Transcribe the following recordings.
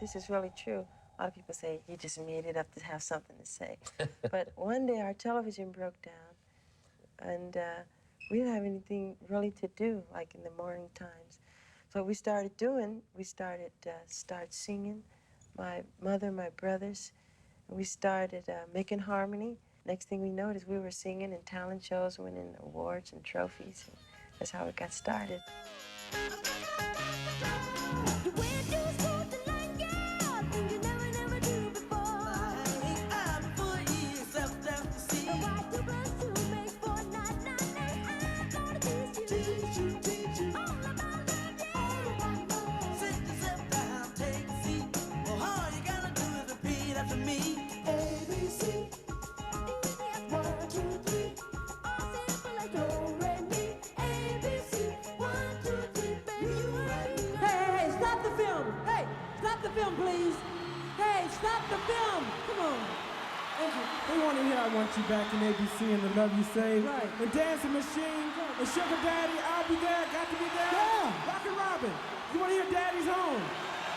This is really true. A lot of people say you just made it up to have something to say. But one day our television broke down, and we didn't have anything really to do, like in the morning times. So what we started doing, we started singing, my mother, my brothers, and we started making harmony. Next thing we noticed, we were singing in talent shows, winning awards and trophies. And that's how it got started. Please. Hey, stop the film. Come on. Thank you. They want to hear I Want You Back in ABC and The Love You Save. Right. The Dancing Machine, the Sugar Daddy, I'll Be There, Got to Be There. Yeah. Rockin' Robin. You want to hear Daddy's Home?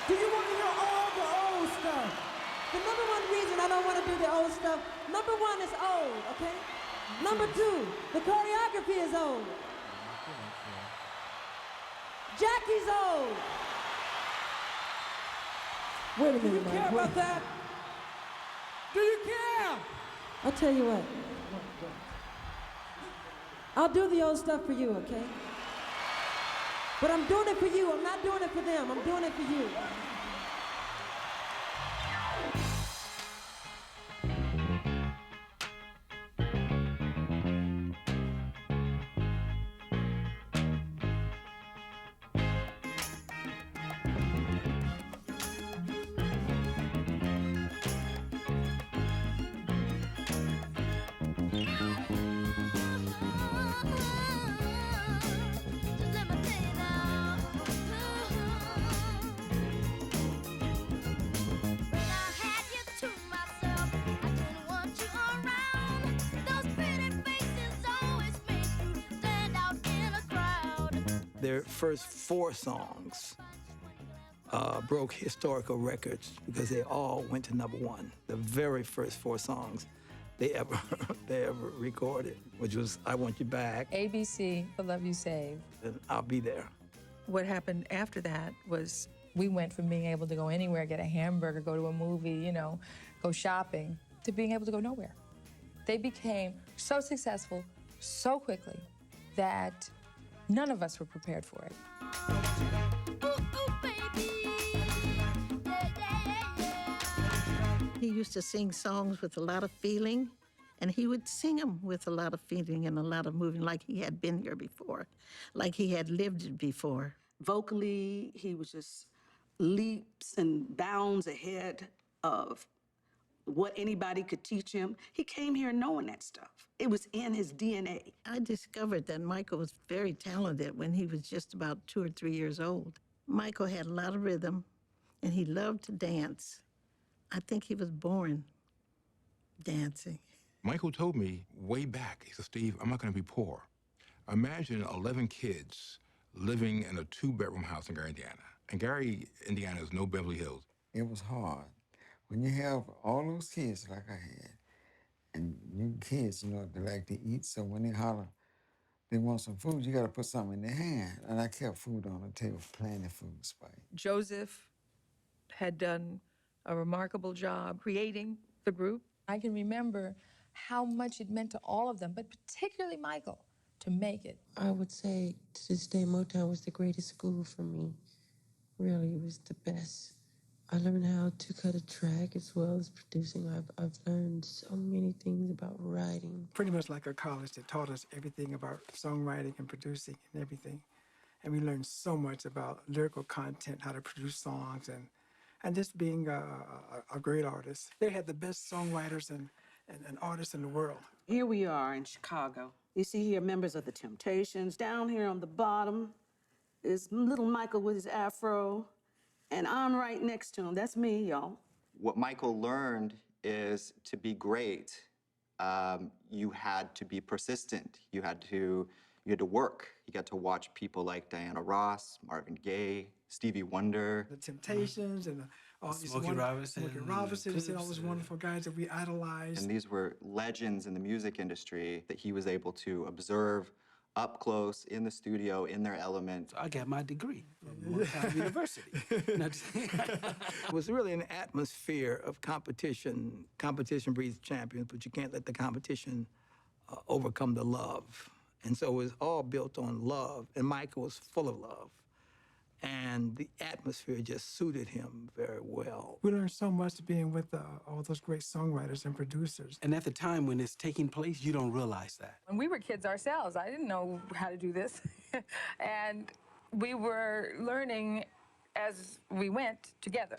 Do you want to hear all the old stuff? The number one reason I don't want to do the old stuff, number one is old, okay? Number two, the choreography is old. Jackie's old. Wait a minute, Do you care about that? Do you care? I'll tell you what. I'll do the old stuff for you, okay? But I'm doing it for you. I'm not doing it for them. I'm doing it for you. Their first 4 songs broke historical records because they all went to #1. The very first 4 songs they ever recorded, which was I Want You Back, ABC, The Love You Save, and I'll Be There. What happened after that was we went from being able to go anywhere, get a hamburger, go to a movie, you know, go shopping, to being able to go nowhere. They became so successful so quickly that none of us were prepared for it. He used to sing songs with a lot of feeling, and he would sing them with a lot of feeling and a lot of moving, like he had been here before, like he had lived it before. Vocally, he was just leaps and bounds ahead of what anybody could teach him. He came here knowing that stuff. It was in his DNA. I discovered that Michael was very talented when he was just about 2 or 3 years old. Michael had a lot of rhythm, and he loved to dance. I think he was born dancing. Michael told me way back, he said, Steve, I'm not gonna be poor. Imagine 11 kids living in a 2-bedroom house in Gary, Indiana. And Gary, Indiana is no Beverly Hills. It was hard. When you have all those kids like I had, and you kids, you know, they like to eat, so when they holler, they want some food, you gotta put something in their hand. And I kept food on the table, plenty of food, Spike. Joseph had done a remarkable job creating the group. I can remember how much it meant to all of them, but particularly Michael, to make it. I would say to this day, Motown was the greatest school for me. Really, it was the best. I learned how to cut a track as well as producing. I've learned so many things about writing. Pretty much like a college that taught us everything about songwriting and producing and everything. And we learned so much about lyrical content, how to produce songs, and just being a great artist. They had the best songwriters and artists in the world. Here we are in Chicago. You see here members of the Temptations. Down here on the bottom is little Michael with his afro, and I'm right next to him. That's me, y'all. What Michael learned is to be great, you had to be persistent. You had to You had to work. You got to watch people like Diana Ross, Marvin Gaye, Stevie Wonder. The Temptations and all these Smokey Robinson, Smokey Robinson, Clips, all those wonderful guys that we idolized. And these were legends in the music industry that he was able to observe up close in the studio, in their element. I got my degree from Motown University. It was really an atmosphere of competition. Competition breeds champions, but you can't let the competition overcome the love. And so it was all built on love, and Michael was full of love. And the atmosphere just suited him very well. We learned so much being with all those great songwriters and producers. And at the time when it's taking place, you don't realize that. When we were kids ourselves, I didn't know how to do this. And we were learning as we went together.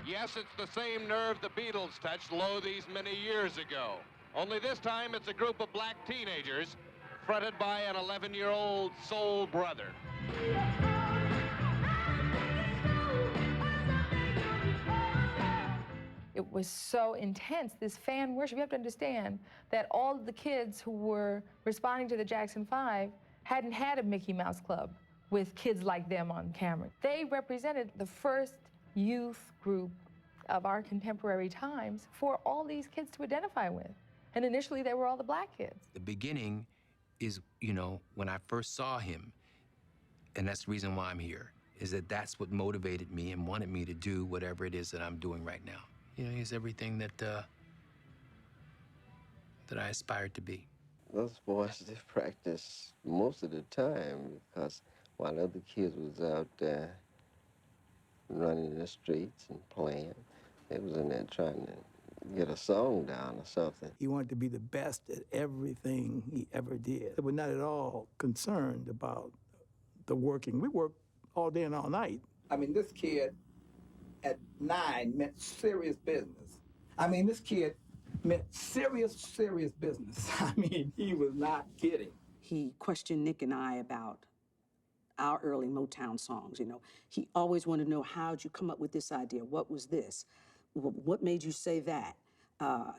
Yes, it's the same nerve the Beatles touched low these many years ago. Only this time it's a group of black teenagers fronted by an 11-year-old soul brother. It was so intense, this fan worship. You have to understand that all of the kids who were responding to the Jackson 5 hadn't had a Mickey Mouse Club with kids like them on camera. They represented the first youth group of our contemporary times for all these kids to identify with. And initially, they were all the black kids. The beginning is, you know, when I first saw him, and that's the reason why I'm here, is that that's what motivated me and wanted me to do whatever it is that I'm doing right now. You know, he's everything that that I aspired to be. Those boys, they practice most of the time because while other kids was out there running the streets and playing, they was in there trying to get a song down or something. He wanted to be the best at everything he ever did. They were not at all concerned about the working. We worked all day and all night. I mean, this kid at 9 meant serious business. I mean, this kid meant serious business. I mean, he was not kidding. He questioned Nick and I about our early Motown songs, you know. He always wanted to know, how'd you come up with this idea? What was this? What made you say that?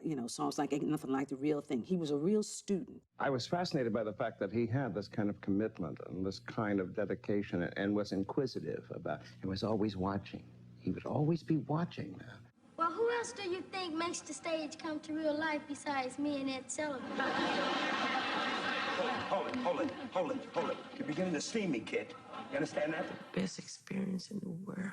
You know, songs like Ain't Nothing Like the Real Thing. He was a real student. I was fascinated by the fact that he had this kind of commitment and this kind of dedication and was inquisitive about, he was always watching. He would always be watching. Well, who else do you think makes the stage come to real life besides me and Ed Sullivan? Hold it. You're beginning to see me, kid. You understand that? Best experience in the world.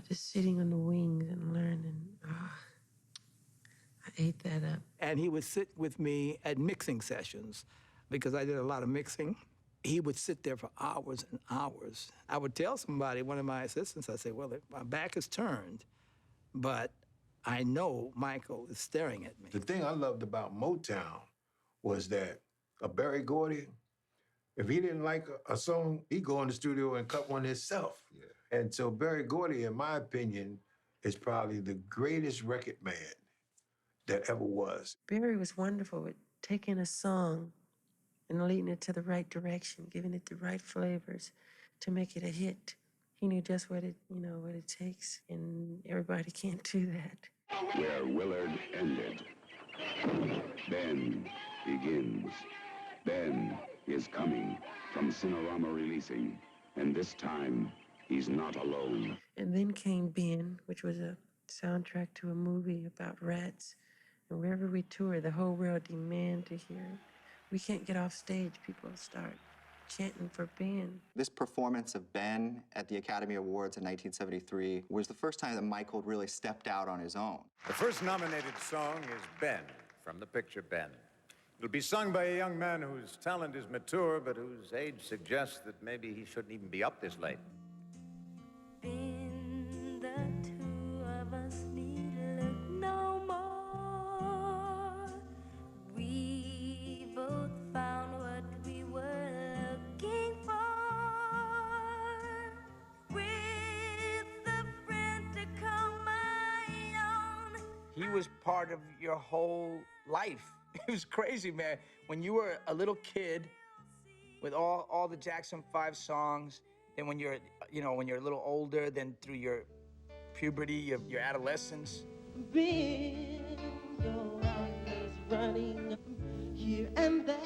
Just sitting on the wings and learning. I ate that up. And he would sit with me at mixing sessions because I did a lot of mixing. He would sit there for hours and hours. I would tell somebody, one of my assistants, I'd say, well, my back is turned, but I know Michael is staring at me. The thing I loved about Motown was that Berry Gordy, if he didn't like a song, he'd go in the studio and cut one himself. Yeah. And so Berry Gordy, in my opinion, is probably the greatest record man that ever was. Barry was wonderful with taking a song and leading it to the right direction, giving it the right flavors to make it a hit. He knew just what it takes, and everybody can't do that. Where Willard ended, Ben begins. Ben is coming from Cinerama Releasing, and this time he's not alone. And then came Ben, which was a soundtrack to a movie about rats. And wherever we tour, the whole world demand to hear it. We can't get off stage. People start chanting for Ben. This performance of Ben at the Academy Awards in 1973 was the first time that Michael really stepped out on his own. The first nominated song is Ben, from the picture Ben. It'll be sung by a young man whose talent is mature, but whose age suggests that maybe he shouldn't even be up this late. Ben, the two of us need look no more. We both found what we were looking for. With the friend was part of your whole life. It was crazy, man. When you were a little kid with all the Jackson 5 songs, then when you're, when you're a little older, then through your puberty, your adolescence. Been your eyes running here and there.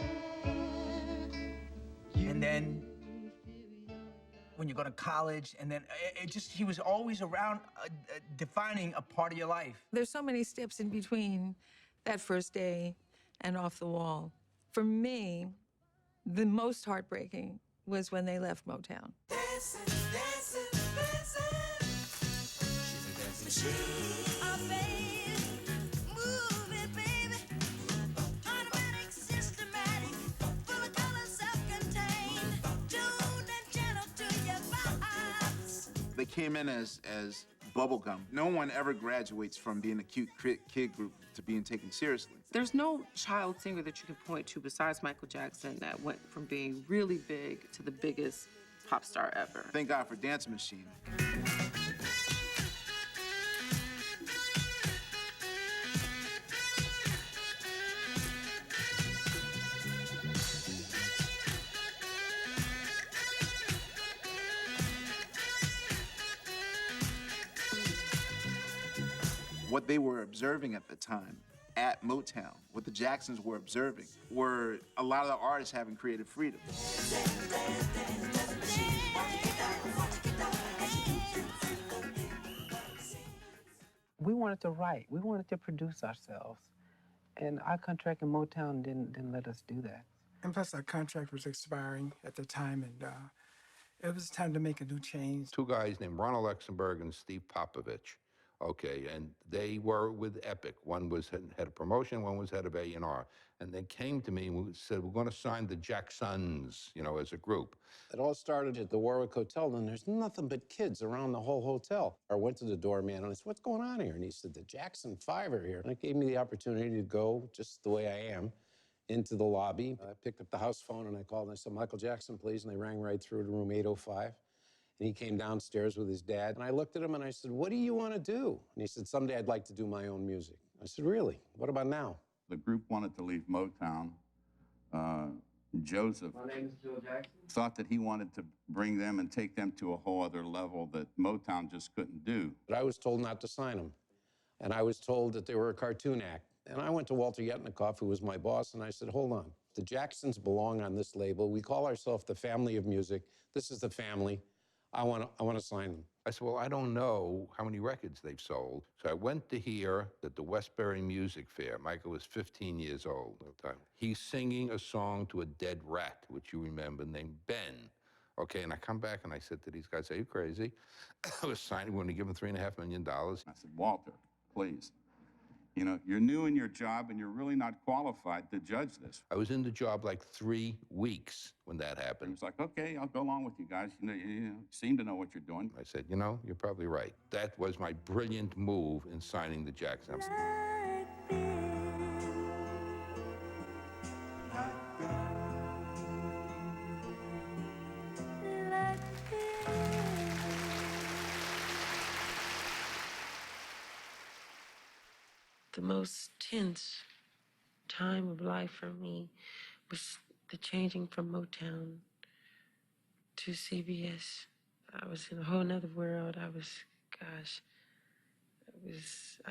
And then when you go to college, and then he was always around defining a part of your life. There's so many steps in between that first day and Off the Wall. For me, the most heartbreaking was when they left Motown. Dancing, dancing, dancing. She's a dancing machine. Oh, baby, move it, baby. Automatic, systematic, full of color, self-contained, tuned and gentle to your vibes. They came in as bubblegum. No one ever graduates from being a cute kid group to being taken seriously. There's no child singer that you can point to besides Michael Jackson that went from being really big to the biggest pop star ever. Thank God for Dance Machine. What they were observing at the time at Motown, what the Jacksons were observing, were a lot of the artists having creative freedom. We wanted to write. We wanted to produce ourselves. And our contract in Motown didn't let us do that. And plus, our contract was expiring at the time, and it was time to make a new change. Two guys named Ronald Luxembourg and Steve Popovich. Okay, and they were with Epic. One was head of promotion, one was head of A&R. And they came to me and said, we're going to sign the Jacksons, as a group. It all started at the Warwick Hotel, and there's nothing but kids around the whole hotel. I went to the doorman, and I said, what's going on here? And he said, the Jackson 5 are here. And it gave me the opportunity to go, just the way I am, into the lobby. I picked up the house phone, and I called, and I said, Michael Jackson, please. And they rang right through to room 805. And he came downstairs with his dad. And I looked at him and I said, what do you want to do? And he said, someday I'd like to do my own music. I said, really? What about now? The group wanted to leave Motown. Joseph thought that he wanted to bring them and take them to a whole other level that Motown just couldn't do. But I was told not to sign them. And I was told that they were a cartoon act. And I went to Walter Yetnikoff, who was my boss, and I said, hold on. The Jacksons belong on this label. We call ourselves the family of music. This is the family. I want to sign them. I said, well, I don't know how many records they've sold. So I went to hear at the Westbury Music Fair. Michael was 15 years old at the time. He's singing a song to a dead rat, which you remember, named Ben. Okay, and I come back and I said to these guys, are you crazy? I was signing, we're going to give him $3.5 million. I said, Walter, please. You're new in your job and you're really not qualified to judge this. I was in the job like 3 weeks when that happened. He was like, okay, I'll go along with you guys. You seem to know what you're doing. I said, you're probably right. That was my brilliant move in signing the Jacksons. The most tense time of life for me was the changing from Motown to CBS. I was in a whole nother world. I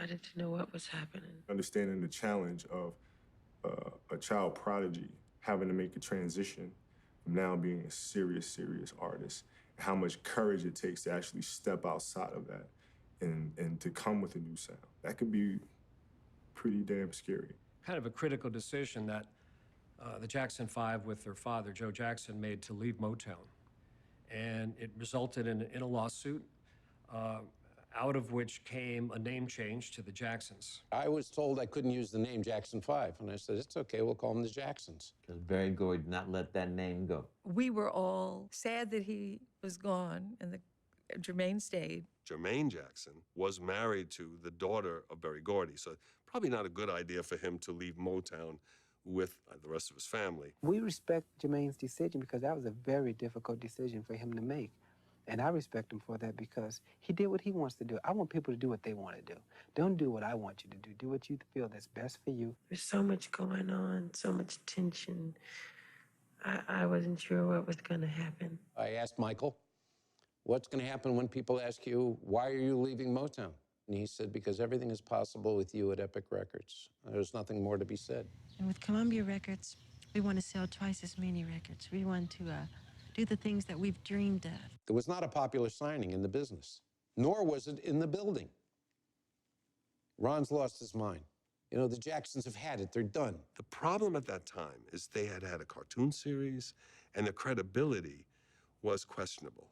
didn't know what was happening. Understanding the challenge of a child prodigy having to make a transition from now being a serious artist, how much courage it takes to actually step outside of that and to come with a new sound. That could be pretty damn scary. Kind of a critical decision that the Jackson 5 with their father, Joe Jackson, made to leave Motown. And it resulted in a lawsuit, out of which came a name change to the Jacksons. I was told I couldn't use the name Jackson 5, and I said, it's okay, we'll call them the Jacksons. Because Berry Gordy did not let that name go. We were all sad that he was gone and Jermaine stayed. Jermaine Jackson was married to the daughter of Berry Gordy, so probably not a good idea for him to leave Motown with the rest of his family. We respect Jermaine's decision because that was a very difficult decision for him to make. And I respect him for that because he did what he wants to do. I want people to do what they want to do. Don't do what I want you to do. Do what you feel that's best for you. There's so much going on, so much tension. I wasn't sure what was going to happen. I asked Michael, what's going to happen when people ask you, why are you leaving Motown? And he said, because everything is possible with you at Epic Records. There's nothing more to be said. And with Columbia Records, we want to sell twice as many records. We want to do the things that we've dreamed of. It was not a popular signing in the business, nor was it in the building. Ron's lost his mind. You know, the Jacksons have had it. They're done. The problem at that time is they had had a cartoon series, and their credibility was questionable.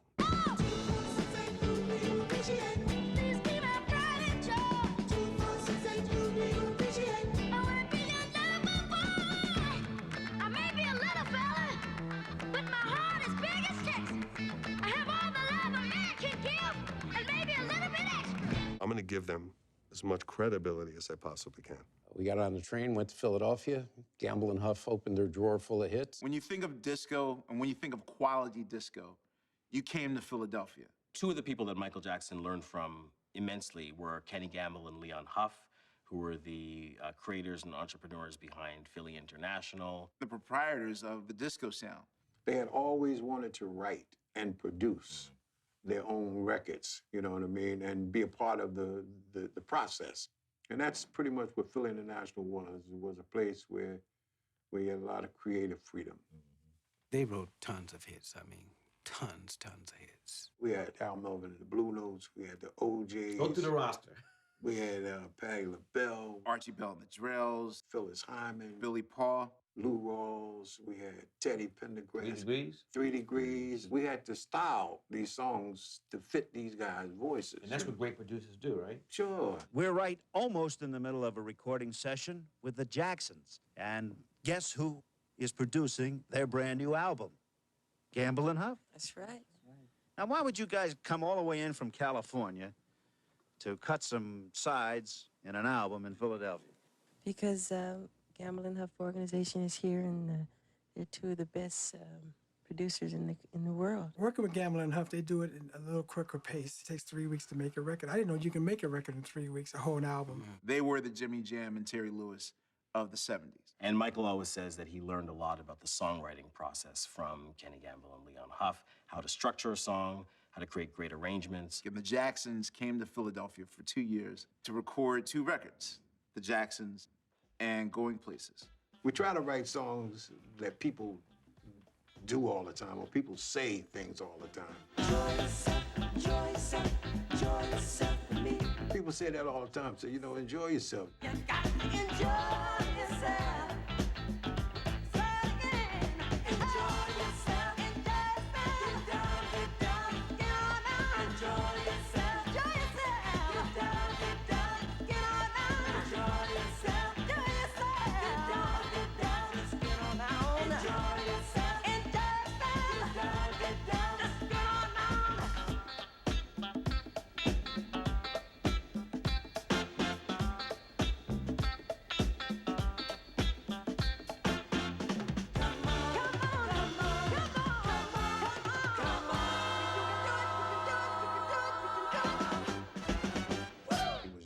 I'm going to give them as much credibility as I possibly can. We got on the train, went to Philadelphia. Gamble and Huff opened their drawer full of hits. When you think of disco and when you think of quality disco, you came to Philadelphia. Two of the people that Michael Jackson learned from immensely were Kenny Gamble and Leon Huff, who were the creators and entrepreneurs behind Philly International. The proprietors of the disco sound. They had always wanted to write and produce their own records, you know what I mean, and be a part of the process. And that's pretty much what Philly International was. It was a place where you had a lot of creative freedom. They wrote tons of hits. I mean, tons of hits. We had Al Melvin and the Blue Notes. We had the OJs. Go through the roster. We had Patti LaBelle. Archie Bell and the Drells. Phyllis Hyman. Billy Paul. Lou Rawls. We had Teddy Pendergrass. 3 Degrees. 3 Degrees. We had to style these songs to fit these guys' voices. And that's what great producers do, right? Sure. We're right almost in the middle of a recording session with the Jacksons. And guess who is producing their brand new album? Gamble and Huff. That's right. Now, why would you guys come all the way in from California to cut some sides in an album in Philadelphia? Because Gamble and Huff organization is here, and they're two of the best producers in the world. Working with Gamble and Huff, they do it in a little quicker pace. It takes 3 weeks to make a record. I didn't know you can make a record in 3 weeks, a whole album. They were the Jimmy Jam and Terry Lewis of the 70s. And Michael always says that he learned a lot about the songwriting process from Kenny Gamble and Leon Huff, how to structure a song, how to create great arrangements. And the Jacksons came to Philadelphia for 2 years to record 2 records, the Jacksons and Going Places. We try to write songs that people do all the time, or people say things all the time. Enjoy yourself with me. People say that all the time, so, you know, enjoy yourself. You got to enjoy yourself.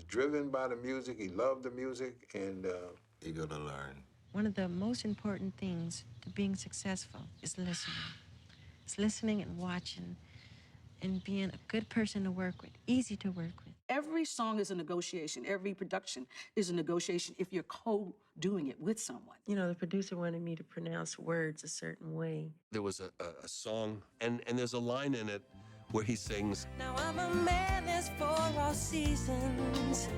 Driven by the music, he loved the music, and you're gonna learn. One of the most important things to being successful is listening. It's listening and watching and being a good person to work with, easy to work with. Every song is a negotiation. Every production is a negotiation if you're co-doing it with someone. You know, the producer wanted me to pronounce words a certain way. There was a song, and there's a line in it where he sings, Now I'm a man that's for all seasons,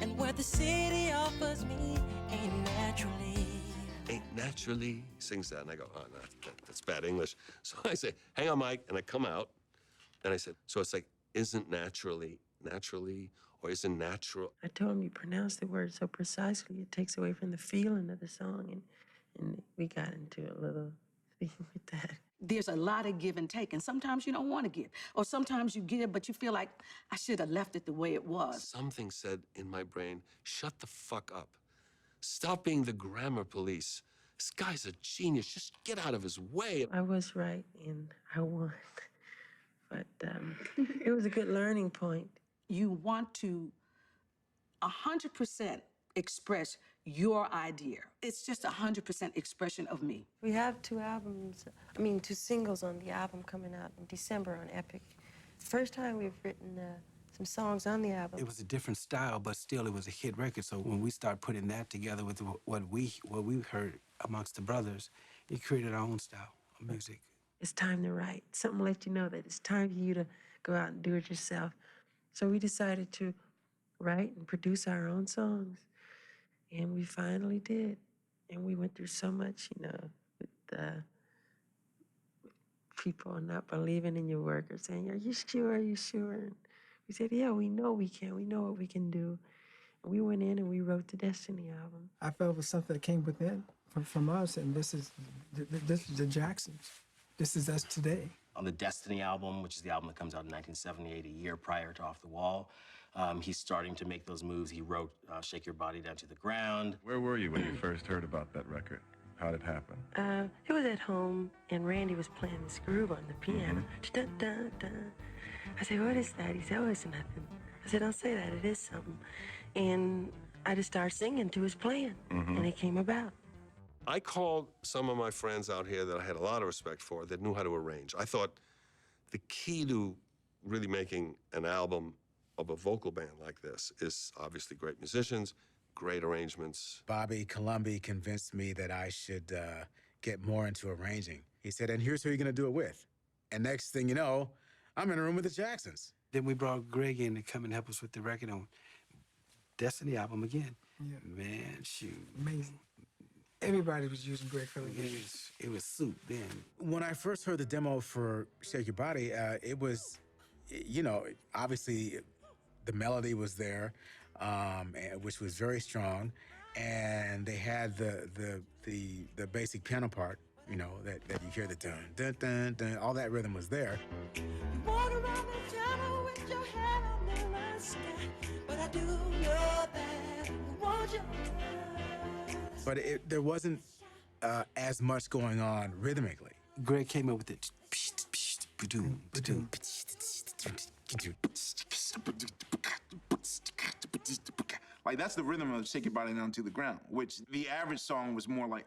and what the city offers me ain't naturally. He sings that, and I go, oh, no, that's bad English. So I say, hang on, Mike, and I come out, and I said, so it's like, isn't naturally, or isn't natural? I told him you pronounce the word so precisely, it takes away from the feeling of the song, and we got into a little thing with that. There's a lot of give and take, and sometimes you don't want to give. Or sometimes you give, but you feel like, I should have left it the way it was. Something said in my brain, shut the fuck up. Stop being the grammar police. This guy's a genius. Just get out of his way. I was right, and I won. But it was a good learning point. You want to 100% express your idea. It's just 100% expression of me. We have two singles on the album coming out in December on Epic. First time we've written some songs on the album. It was a different style, but still it was a hit record. So when we started putting that together with what we heard amongst the brothers, it created our own style of music. It's time to write. Something to let you know that it's time for you to go out and do it yourself. So we decided to write and produce our own songs. And we finally did. And we went through so much, with people not believing in your work or saying, are you sure? Are you sure? And we said, yeah, we know we can. We know what we can do. And we went in and we wrote the Destiny album. I felt it was something that came within from us, and this is the Jacksons. This is us today. On the Destiny album, which is the album that comes out in 1978, a year prior to Off the Wall, he's starting to make those moves. He wrote Shake Your Body Down to the Ground. Where were you when you first heard about that record? How did it happen? It was at home, and Randy was playing this groove on the piano. Dun, dun, dun. I said, what is that? He said, oh, it's nothing. I said, don't say that, it is something. And I just started singing to his playing, and it came about. I called some of my friends out here that I had a lot of respect for that knew how to arrange. I thought the key to really making an album of a vocal band like this is obviously great musicians, great arrangements. Bobby Colomby convinced me that I should get more into arranging. He said, and here's who you're gonna do it with. And next thing you know, I'm in a room with the Jacksons. Then we brought Greg in to come and help us with the record on Destiny album again. Yeah. Man, shoot. Amazing. Everybody was using Greg for the game. It was soup then. When I first heard the demo for Shake Your Body, it was, obviously the melody was there, which was very strong, and they had the basic piano part, that you hear the dun dun dun dun, all that rhythm was there. Walk around the piano with your head on the right sky, but I do know that I want you. But there wasn't as much going on rhythmically. Greg came up with it. Like, that's the rhythm of Shake Your Body Down to the Ground, which the average song was more like.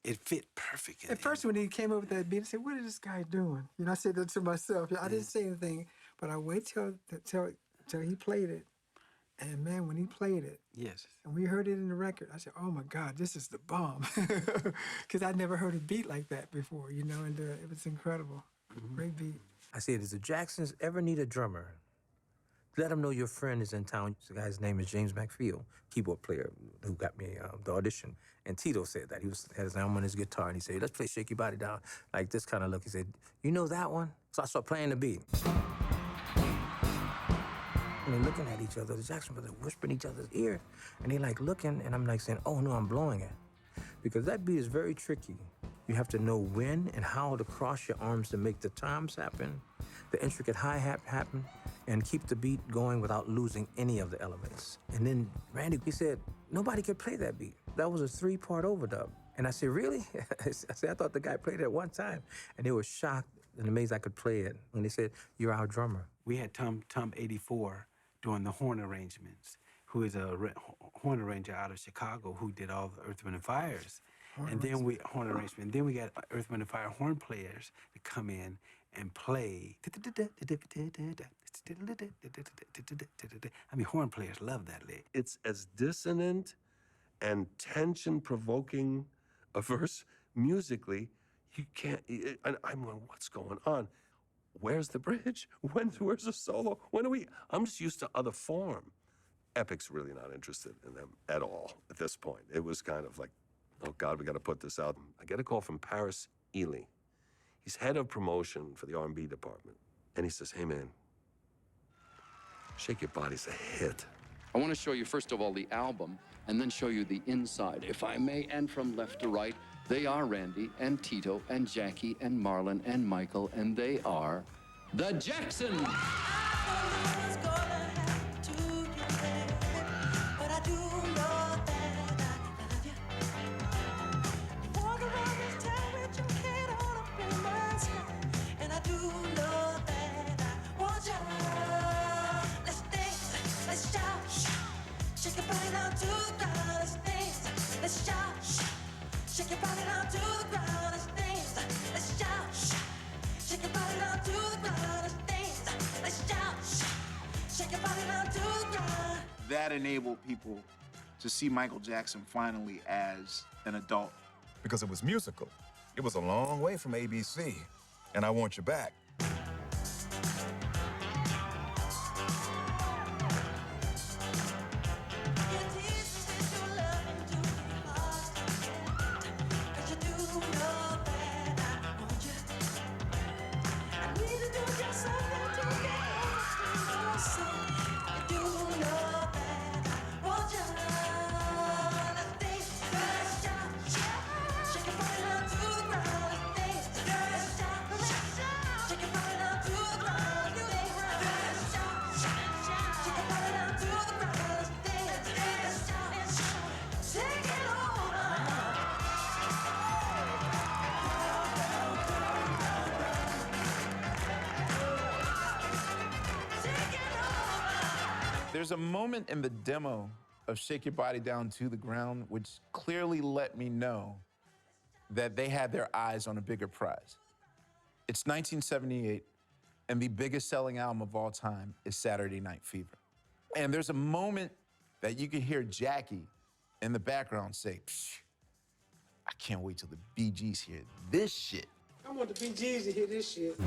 It fit perfect. At first, when he came up with that beat, I said, what is this guy doing? I said that to myself. I didn't say anything, but I waited till he played it. And man, when he played it, yes, and we heard it in the record, I said, oh my God, this is the bomb. Because I'd never heard a beat like that before, and it was incredible. Great beat. I said, if the Jacksons ever need a drummer, let them know your friend is in town. The guy's name is James McField, keyboard player who got me the audition. And Tito said that. He had his arm on his guitar, and he said, let's play Shake Your Body Down, like this kind of look. He said, you know that one? So I started playing the beat. And they're looking at each other. The Jackson brothers whispering in each other's ear. And they're like looking, and I'm like saying, oh no, I'm blowing it. Because that beat is very tricky. You have to know when and how to cross your arms to make the toms happen, the intricate hi-hat happen, and keep the beat going without losing any of the elements. And then Randy, he said, nobody could play that beat. That was a 3-part overdub. And I said, really? I said, I thought the guy played it at one time. And they were shocked and amazed I could play it. And they said, you're our drummer. We had Tom 84 doing the horn arrangements, who is a horn arranger out of Chicago who did all the Earth, Wind & Fire's. And then horn arrangement. And then we got Earth, Wind & Fire horn players to come in and play. I mean, horn players love that lick. It's as dissonant and tension-provoking a verse musically. You can't. I'm going, what's going on? Where's the bridge? Where's the solo? I'm just used to other form. Epic's really not interested in them at all at this point. It was kind of like, oh God, we got to put this out. I get a call from Paris Ely. He's head of promotion for the R&B department. And he says, hey man, Shake Your Body's a hit. I want to show you, first of all, the album, and then show you the inside, if I may, and from left to right. They are Randy and Tito and Jackie and Marlon and Michael, and they are the Jacksons. Walk around this town with your head on up in my sky, and I Shake your body down to the ground. Let's dance. Let's shout. Shake your body down to the ground. Let's dance. Let's shout. Shake your body down to the ground. Let's dance. Let's shout. Shake your body down to the ground. That enabled people to see Michael Jackson finally as an adult. Because it was musical. It was a long way from ABC. And I Want You Back. There's a moment in the demo of Shake Your Body Down to the Ground which clearly let me know that they had their eyes on a bigger prize. It's 1978, and the biggest selling album of all time is Saturday Night Fever. And there's a moment that you can hear Jackie in the background say, "Psh, I can't wait till the Bee Gees hear this shit." I want the Bee Gees to hear this shit.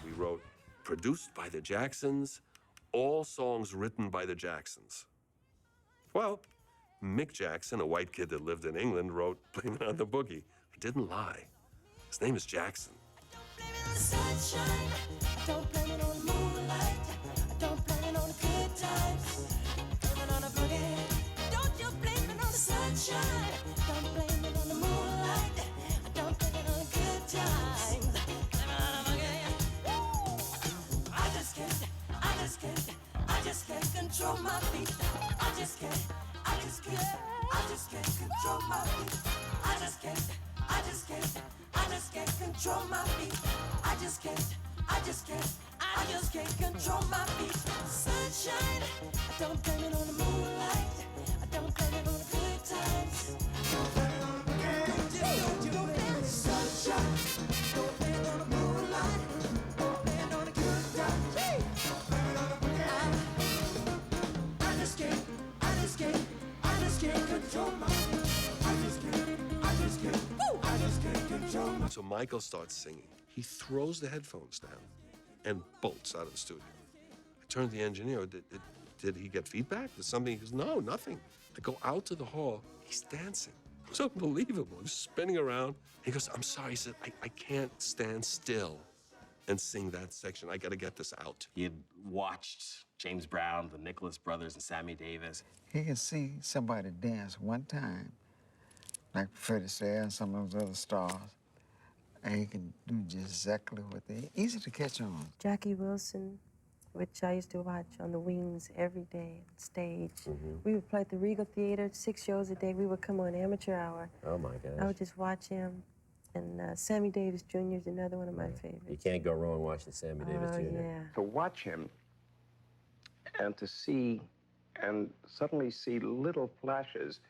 We wrote produced by the Jacksons, all songs written by the Jacksons. Well, Mick Jackson, a white kid that lived in England, wrote Blame It on the Boogie. I didn't lie. His name is Jackson. Sunshine, don't blame it on the moonlight. Don't blame it on the good times. Blame it on the boogie. Don't you blame it on the sunshine. Don't blame it on the moonlight. Don't blame it on the good times. Blame it on the boogie. I just can't control my feet. I just can't control my feet. I just can't control my feet. I just can't control my feet. Sunshine, I don't blame it on the moonlight. I don't blame it on the good times. Don't blame it on the boogie. Don't blame it. Sunshine, don't blame it on the moonlight. Don't blame it on the good times. Don't blame it on the boogie. I just can't control my feet. I just can't control my. So Michael starts singing. He throws the headphones down and bolts out of the studio. I turned to the engineer. Did he get feedback? Did something? He goes, no, nothing. I go out to the hall. He's dancing. It was unbelievable. He was spinning around. He goes, I'm sorry. He said, I can't stand still and sing that section. I got to get this out. He had watched James Brown, the Nicholas Brothers, and Sammy Davis. He can see somebody dance one time, like Freddie Astaire and some of those other stars, and he can do just exactly what they. Easy to catch on. Jackie Wilson, which I used to watch on the wings every day on stage. We would play at the Regal Theater, 6 shows a day. We would come on amateur hour. Oh my gosh. I would just watch him. And Sammy Davis Jr. is another one of my favorites. You can't go wrong watching Sammy Davis Jr. Yeah. To watch him and to see and suddenly see little flashes,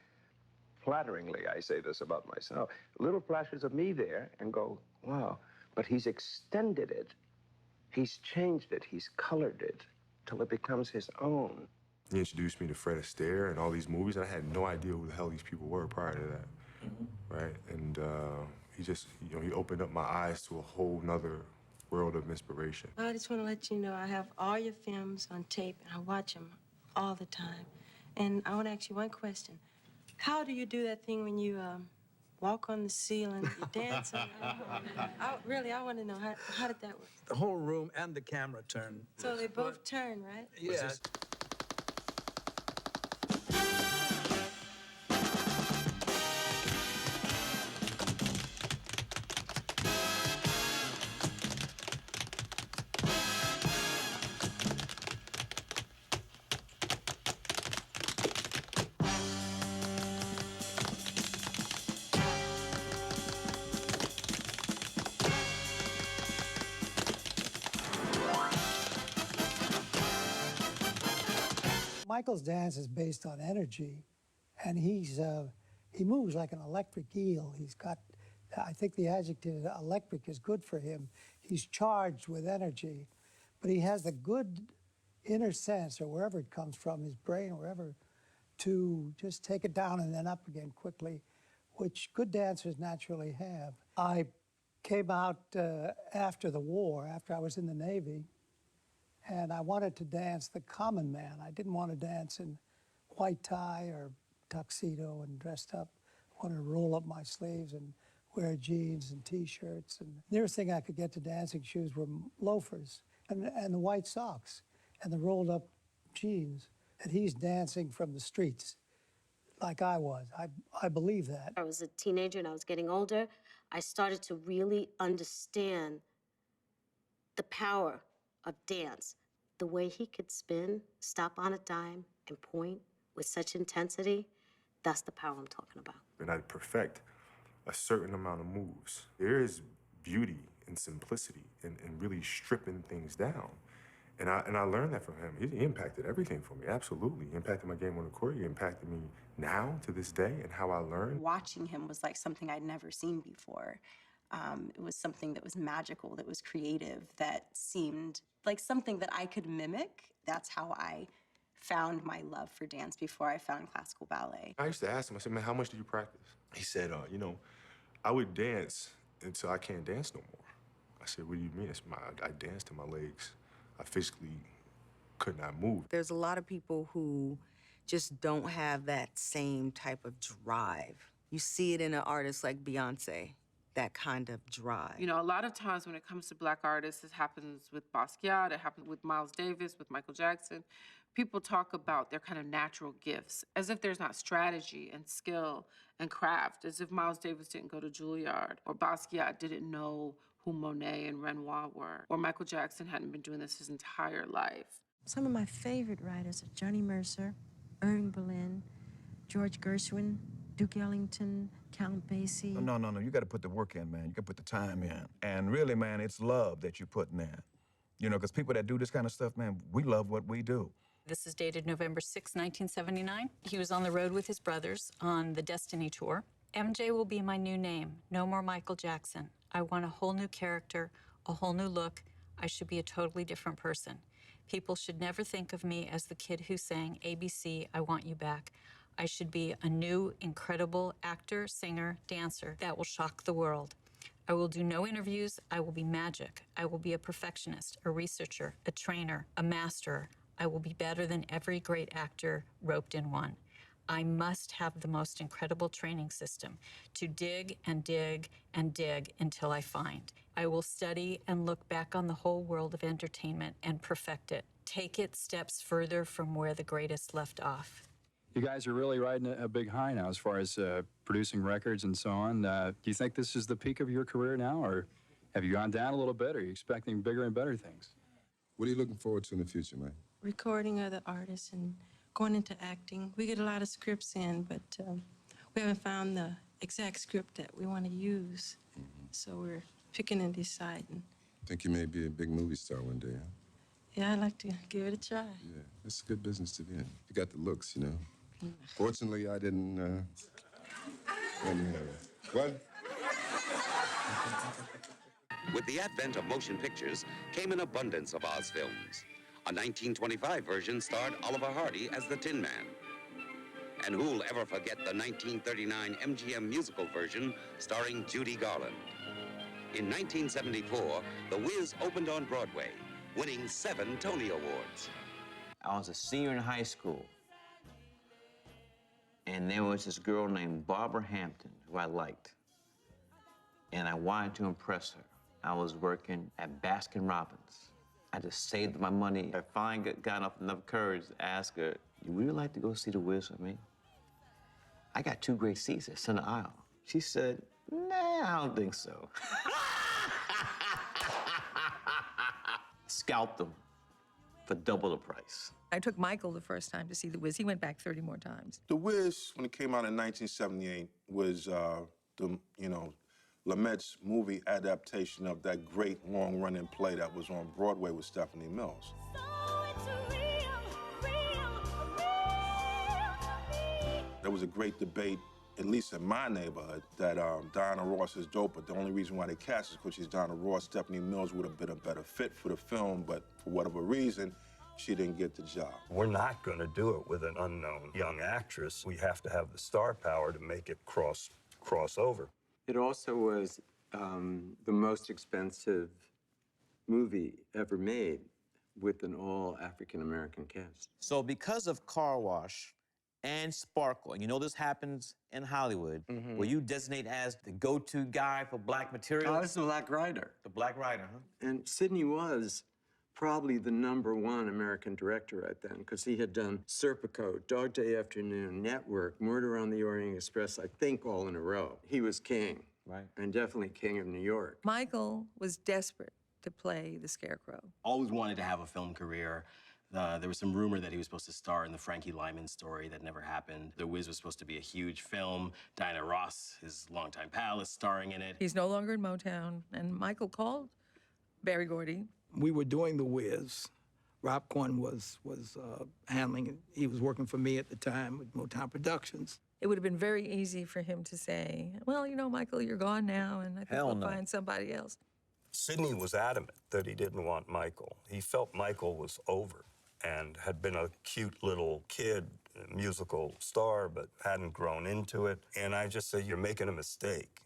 flatteringly I say this about myself, little flashes of me there and go, wow, but he's extended it, he's changed it, he's colored it till it becomes his own. He introduced me to Fred Astaire and all these movies, and I had no idea who the hell these people were prior to that, right? And he just, he opened up my eyes to a whole nother world of inspiration. I just want to let you know I have all your films on tape, and I watch them all the time. And I want to ask you one question. How do you do that thing when you walk on the ceiling, you dance? I want to know, how did that work? The whole room and the camera turn. So they both turn, right? Yeah. Michael's dance is based on energy, and he moves like an electric eel. He's got, I think the adjective electric is good for him. He's charged with energy, but he has the good inner sense, or wherever it comes from, his brain, wherever, to just take it down and then up again quickly, which good dancers naturally have. I came out after the war, after I was in the Navy, and I wanted to dance the common man. I didn't want to dance in white tie or tuxedo and dressed up. I wanted to roll up my sleeves and wear jeans and T-shirts. And the nearest thing I could get to dancing shoes were loafers and the white socks and the rolled up jeans. And he's dancing from the streets like I was. I believe that. I was a teenager and I was getting older. I started to really understand the power of dance. The way he could spin, stop on a dime, and point with such intensity, that's the power I'm talking about. And I perfect a certain amount of moves. There is beauty and simplicity in really stripping things down. And I learned that from him. He impacted everything for me, absolutely. He impacted my game on the court. He impacted me now, to this day, and how I learned. Watching him was like something I'd never seen before. It was something that was magical, that was creative, that seemed like something that I could mimic. That's how I found my love for dance before I found classical ballet. I used to ask him, I said, man, how much do you practice? He said, you know, I would dance until I can't dance no more. I said, what do you mean? I danced till my legs, I physically could not move. There's a lot of people who just don't have that same type of drive. You see it in an artist like Beyonce, that kind of drive. You know, a lot of times when it comes to Black artists, it happens with Basquiat, it happens with Miles Davis, with Michael Jackson. People talk about their kind of natural gifts, as if there's not strategy and skill and craft, as if Miles Davis didn't go to Juilliard, or Basquiat didn't know who Monet and Renoir were, or Michael Jackson hadn't been doing this his entire life. Some of my favorite writers are Johnny Mercer, Irving Berlin, George Gershwin, Duke Ellington, Count Basie. No. You got to put the work in, man. You got to put the time in. And really, man, it's love that you're putting in. You know, because people that do this kind of stuff, man, we love what we do. This is dated November 6, 1979. He was on the road with his brothers on the Destiny Tour. MJ will be my new name. No more Michael Jackson. I want a whole new character, a whole new look. I should be a totally different person. People should never think of me as the kid who sang ABC, I Want You Back. I should be a new, incredible actor, singer, dancer that will shock the world. I will do no interviews. I will be magic. I will be a perfectionist, a researcher, a trainer, a master. I will be better than every great actor roped in one. I must have the most incredible training system to dig and dig and dig until I find. I will study and look back on the whole world of entertainment and perfect it. Take it steps further from where the greatest left off. You guys are really riding a big high now as far as producing records and so on. Do you think this is the peak of your career now, or have you gone down a little bit? Or are you expecting bigger and better things? What are you looking forward to in the future, man? Recording other artists and going into acting. We get a lot of scripts in, but we haven't found the exact script that we want to use. So we're picking and deciding. Think you may be a big movie star one day, huh? Yeah, I'd like to give it a try. Yeah, it's a good business to be in. You got the looks, you know. Fortunately, I didn't, What? With the advent of motion pictures came an abundance of Oz films. A 1925 version starred Oliver Hardy as the Tin Man. And who'll ever forget the 1939 MGM musical version starring Judy Garland? In 1974, The Wiz opened on Broadway, winning 7 Tony Awards. I was a senior in high school, and there was this girl named Barbara Hampton who I liked, and I wanted to impress her. I was working at Baskin-Robbins. I just saved my money. I finally got enough courage to ask her, "You really like to go see The Wiz with me? I got 2 great seats at center aisle." She said, "Nah, I don't think so." Scalped them for double the price. I took Michael the first time to see The Wiz. He went back 30 more times. The Wiz, when it came out in 1978, was Lumet's movie adaptation of that great long-running play that was on Broadway with Stephanie Mills. So it's real, real, real. There was a great debate, at least in my neighborhood, that Diana Ross is dope, but the only reason why they cast is because she's Diana Ross. Stephanie Mills would have been a better fit for the film, but for whatever reason, she didn't get the job. We're not going to do it with an unknown young actress. We have to have the star power to make it cross over. It also was the most expensive movie ever made with an all African-American cast. So because of Car Wash and Sparkle, and you know this happens in Hollywood, where you designate as the go-to guy for black material? I was the Black Rider. The Black Rider, huh? And Sidney was probably the #1 American director right then, because he had done Serpico, Dog Day Afternoon, Network, Murder on the Orient Express, I think all in a row. He was king. Right. And definitely king of New York. Michael was desperate to play the Scarecrow. Always wanted to have a film career. There was some rumor that he was supposed to star in the Frankie Lyman story that never happened. The Wiz was supposed to be a huge film. Diana Ross, his longtime pal, is starring in it. He's no longer in Motown, and Michael called Berry Gordy. We were doing The Wiz. Rob Corn was handling it. He was working for me at the time with Motown Productions. It would have been very easy for him to say, well, you know, Michael, you're gone now, and I think we'll find somebody else. Sidney was adamant that he didn't want Michael. He felt Michael was over and had been a cute little kid, a musical star, but hadn't grown into it. And I just said, you're making a mistake,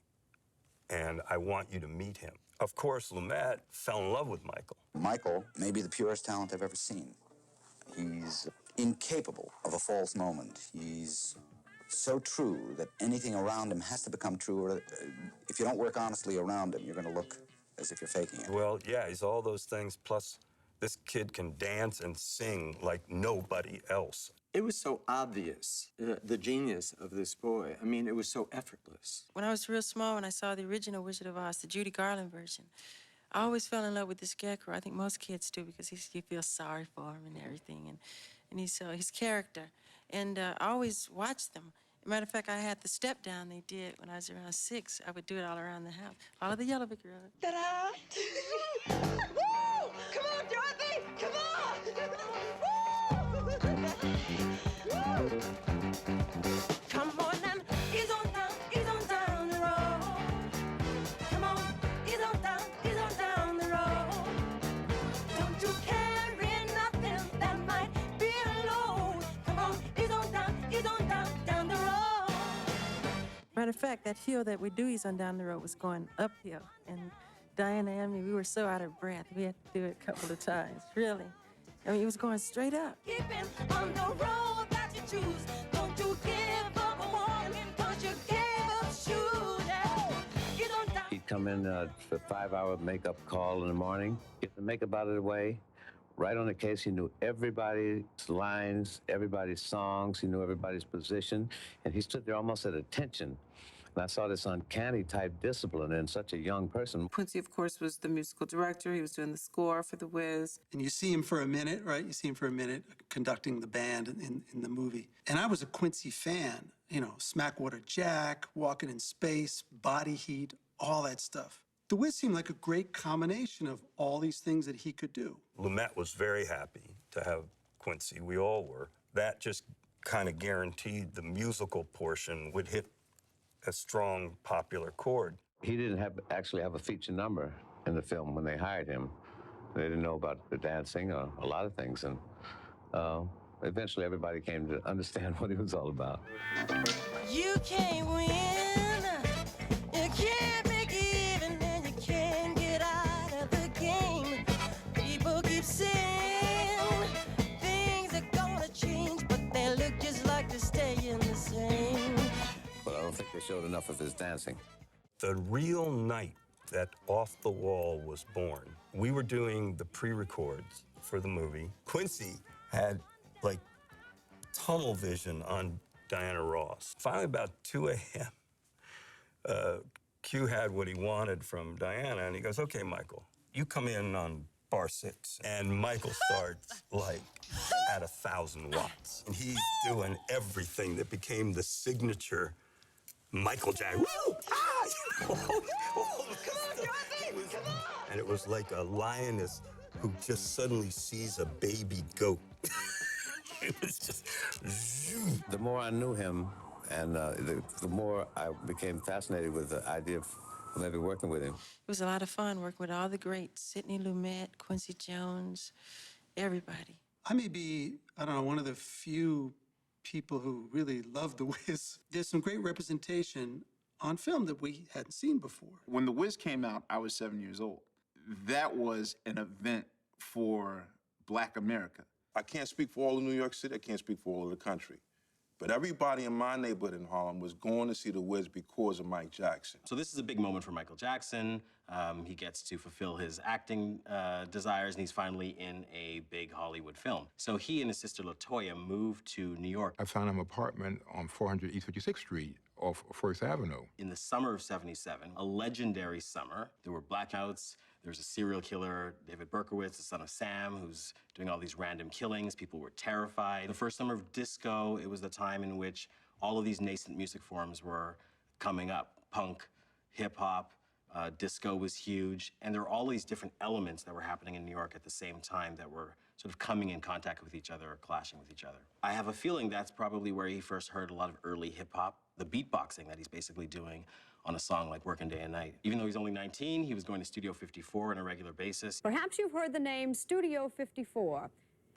and I want you to meet him. Of course, Lumet fell in love with Michael. Michael may be the purest talent I've ever seen. He's incapable of a false moment. He's so true that anything around him has to become true, or if you don't work honestly around him, you're going to look as if you're faking it. Well, yeah, he's all those things, plus this kid can dance and sing like nobody else. It was so obvious, the genius of this boy. I mean, it was so effortless. When I was real small and I saw the original Wizard of Oz, the Judy Garland version, I always fell in love with the Scarecrow. I think most kids do, because you feel sorry for him and everything, and he's his character. And I always watched them. Matter of fact, I had the step down they did when I was around 6. I would do it all around the house. All of the Yellow Brick Road. Ta-da! Woo! Come on, Dorothy! Come on! Woo! Come on and ease on down the road. Come on, ease on down the road. Don't you carry nothing that might be a load. Come on, ease on down the road. Matter of fact, that hill that we do ease on down the road was going uphill. And Diana and me, we were so out of breath. We had to do it a couple of times, really. I mean, it was going straight up. Keeping on the road that you choose. Don't you give up walking, 'cause you gave up shooting. You don't die. He'd come in for a 5-hour makeup call in the morning, get the makeup out of the way, right on the case. He knew everybody's lines, everybody's songs, he knew everybody's position, and he stood there almost at attention. And I saw this uncanny type discipline in such a young person. Quincy, of course, was the musical director. He was doing the score for The Wiz. And you see him for a minute, right? You see him for a minute conducting the band in the movie. And I was a Quincy fan. You know, Smackwater Jack, Walking in Space, Body Heat, all that stuff. The Wiz seemed like a great combination of all these things that he could do. Lumet was very happy to have Quincy. We all were. That just kind of guaranteed the musical portion would hit a strong popular chord. He didn't actually have a feature number in the film when they hired him. They didn't know about the dancing or a lot of things, and eventually everybody came to understand what he was all about. You can't win. You can't make even, and you can't get out of the game. People keep saying things are gonna change, but they look just like they're staying the same. But I don't think they showed enough of his dancing. The real night that Off the Wall was born, we were doing the pre-records for the movie. Quincy had, like, tunnel vision on Diana Ross. Finally, about 2 a.m., Q had what he wanted from Diana, and he goes, okay, Michael, you come in on bar 6. And Michael starts, like, at 1,000 watts. And he's doing everything that became the signature Michael Jackson. Woo! Ah! You know, all this stuff. And it was like a lioness who just suddenly sees a baby goat. It was just... The more I knew him, And the more I became fascinated with the idea of maybe working with him. It was a lot of fun working with all the greats, Sidney Lumet, Quincy Jones, everybody. I may be, I don't know, one of the few people who really love The Wiz. There's some great representation on film that we hadn't seen before. When The Wiz came out, I was 7 years old. That was an event for Black America. I can't speak for all of New York City. I can't speak for all of the country. But everybody in my neighborhood in Harlem was going to see The Wiz because of Mike Jackson. So this is a big moment for Michael Jackson. He gets to fulfill his acting desires, and he's finally in a big Hollywood film. So he and his sister LaToya moved to New York. I found an apartment on 400 East 56th Street off First Avenue. In the summer of '77, a legendary summer. There were blackouts. There was a serial killer, David Berkowitz, the son of Sam, who's doing all these random killings. People were terrified. The first summer of disco, it was the time in which all of these nascent music forms were coming up. Punk, hip hop, disco was huge. And there were all these different elements that were happening in New York at the same time that were sort of coming in contact with each other or clashing with each other. I have a feeling that's probably where he first heard a lot of early hip hop, the beatboxing that he's basically doing on a song like Working Day and Night. Even though he's only 19, he was going to Studio 54 on a regular basis. Perhaps you've heard the name Studio 54.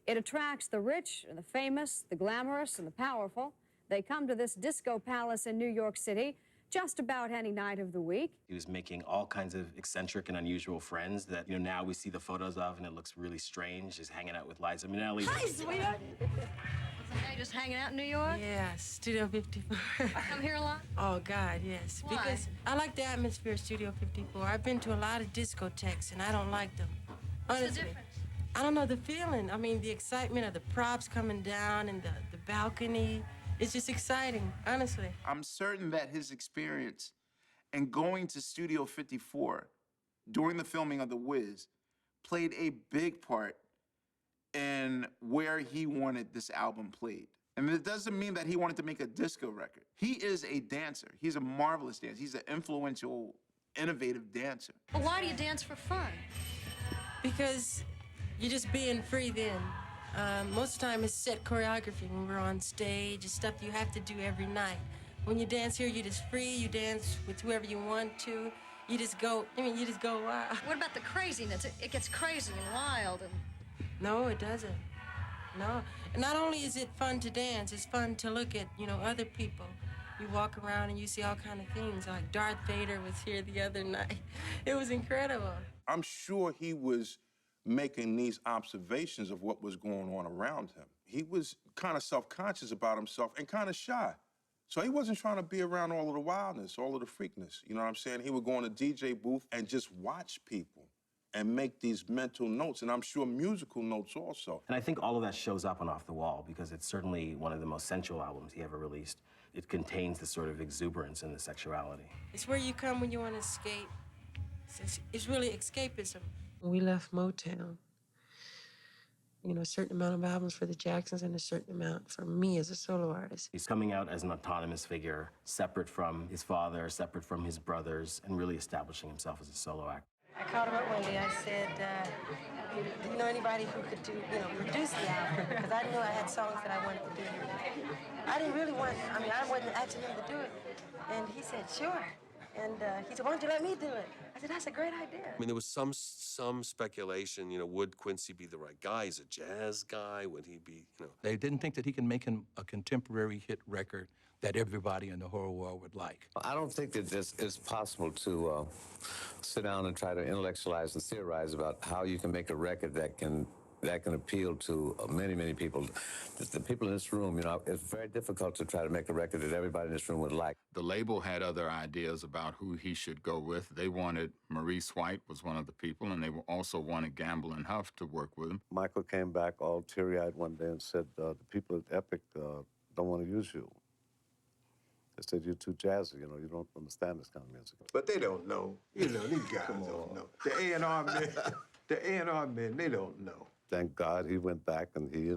It attracts the rich and the famous, the glamorous and the powerful. They come to this disco palace in New York City just about any night of the week. He was making all kinds of eccentric and unusual friends that, now we see the photos of and it looks really strange. He's hanging out with Liza Minnelli. Hi, sweetheart. Hey, just hanging out in New York? Yeah, Studio 54. Come here a lot? Oh, God, yes. Why? Because I like the atmosphere of Studio 54. I've been to a lot of discotheques, and I don't like them. What's Honestly. the difference? I don't know, the feeling. I mean, the excitement of the props coming down and the balcony. It's just exciting, honestly. I'm certain that his experience and going to Studio 54 during the filming of The Wiz played a big part in where he wanted this album played. And it doesn't mean that he wanted to make a disco record. He is a dancer. He's a marvelous dancer. He's an influential, innovative dancer. But why do you dance for fun? Because you're just being free then. Most of the time it's set choreography when we're on stage. It's stuff you have to do every night. When you dance here, you're just free. You dance with whoever you want to. You just go wild. What about the craziness? It gets crazy and wild and... No, it doesn't. No. And not only is it fun to dance, it's fun to look at, other people. You walk around and you see all kind of things, like Darth Vader was here the other night. It was incredible. I'm sure he was making these observations of what was going on around him. He was kind of self-conscious about himself and kind of shy. So he wasn't trying to be around all of the wildness, all of the freakness. You know what I'm saying? He would go in a DJ booth and just watch people and make these mental notes, and I'm sure musical notes also. And I think all of that shows up on Off the Wall because it's certainly one of the most sensual albums he ever released. It contains this sort of exuberance and the sexuality. It's where you come when you want to escape. It's really escapism. When we left Motown, a certain amount of albums for the Jacksons and a certain amount for me as a solo artist. He's coming out as an autonomous figure, separate from his father, separate from his brothers, and really establishing himself as a solo actor. I called him up one day. I said, do you know anybody who could produce the album? Because I knew I had songs that I wanted to do. I didn't really I wasn't asking him to do it. And he said, sure. And he said, why don't you let me do it? I said, that's a great idea. I mean, there was some speculation, would Quincy be the right guy? He's a jazz guy. Would he be, They didn't think that he can make a contemporary hit record that everybody in the whole world would like. I don't think that it's possible to sit down and try to intellectualize and theorize about how you can make a record that can appeal to many, many people. The people in this room, it's very difficult to try to make a record that everybody in this room would like. The label had other ideas about who he should go with. They wanted Maurice White was one of the people, and they also wanted Gamble and Huff to work with him. Michael came back all teary-eyed one day and said, the people at Epic don't want to use you. They said, you're too jazzy, you don't understand this kind of music. But they don't know. These guys don't know. The A&R men, they don't know. Thank God he went back and he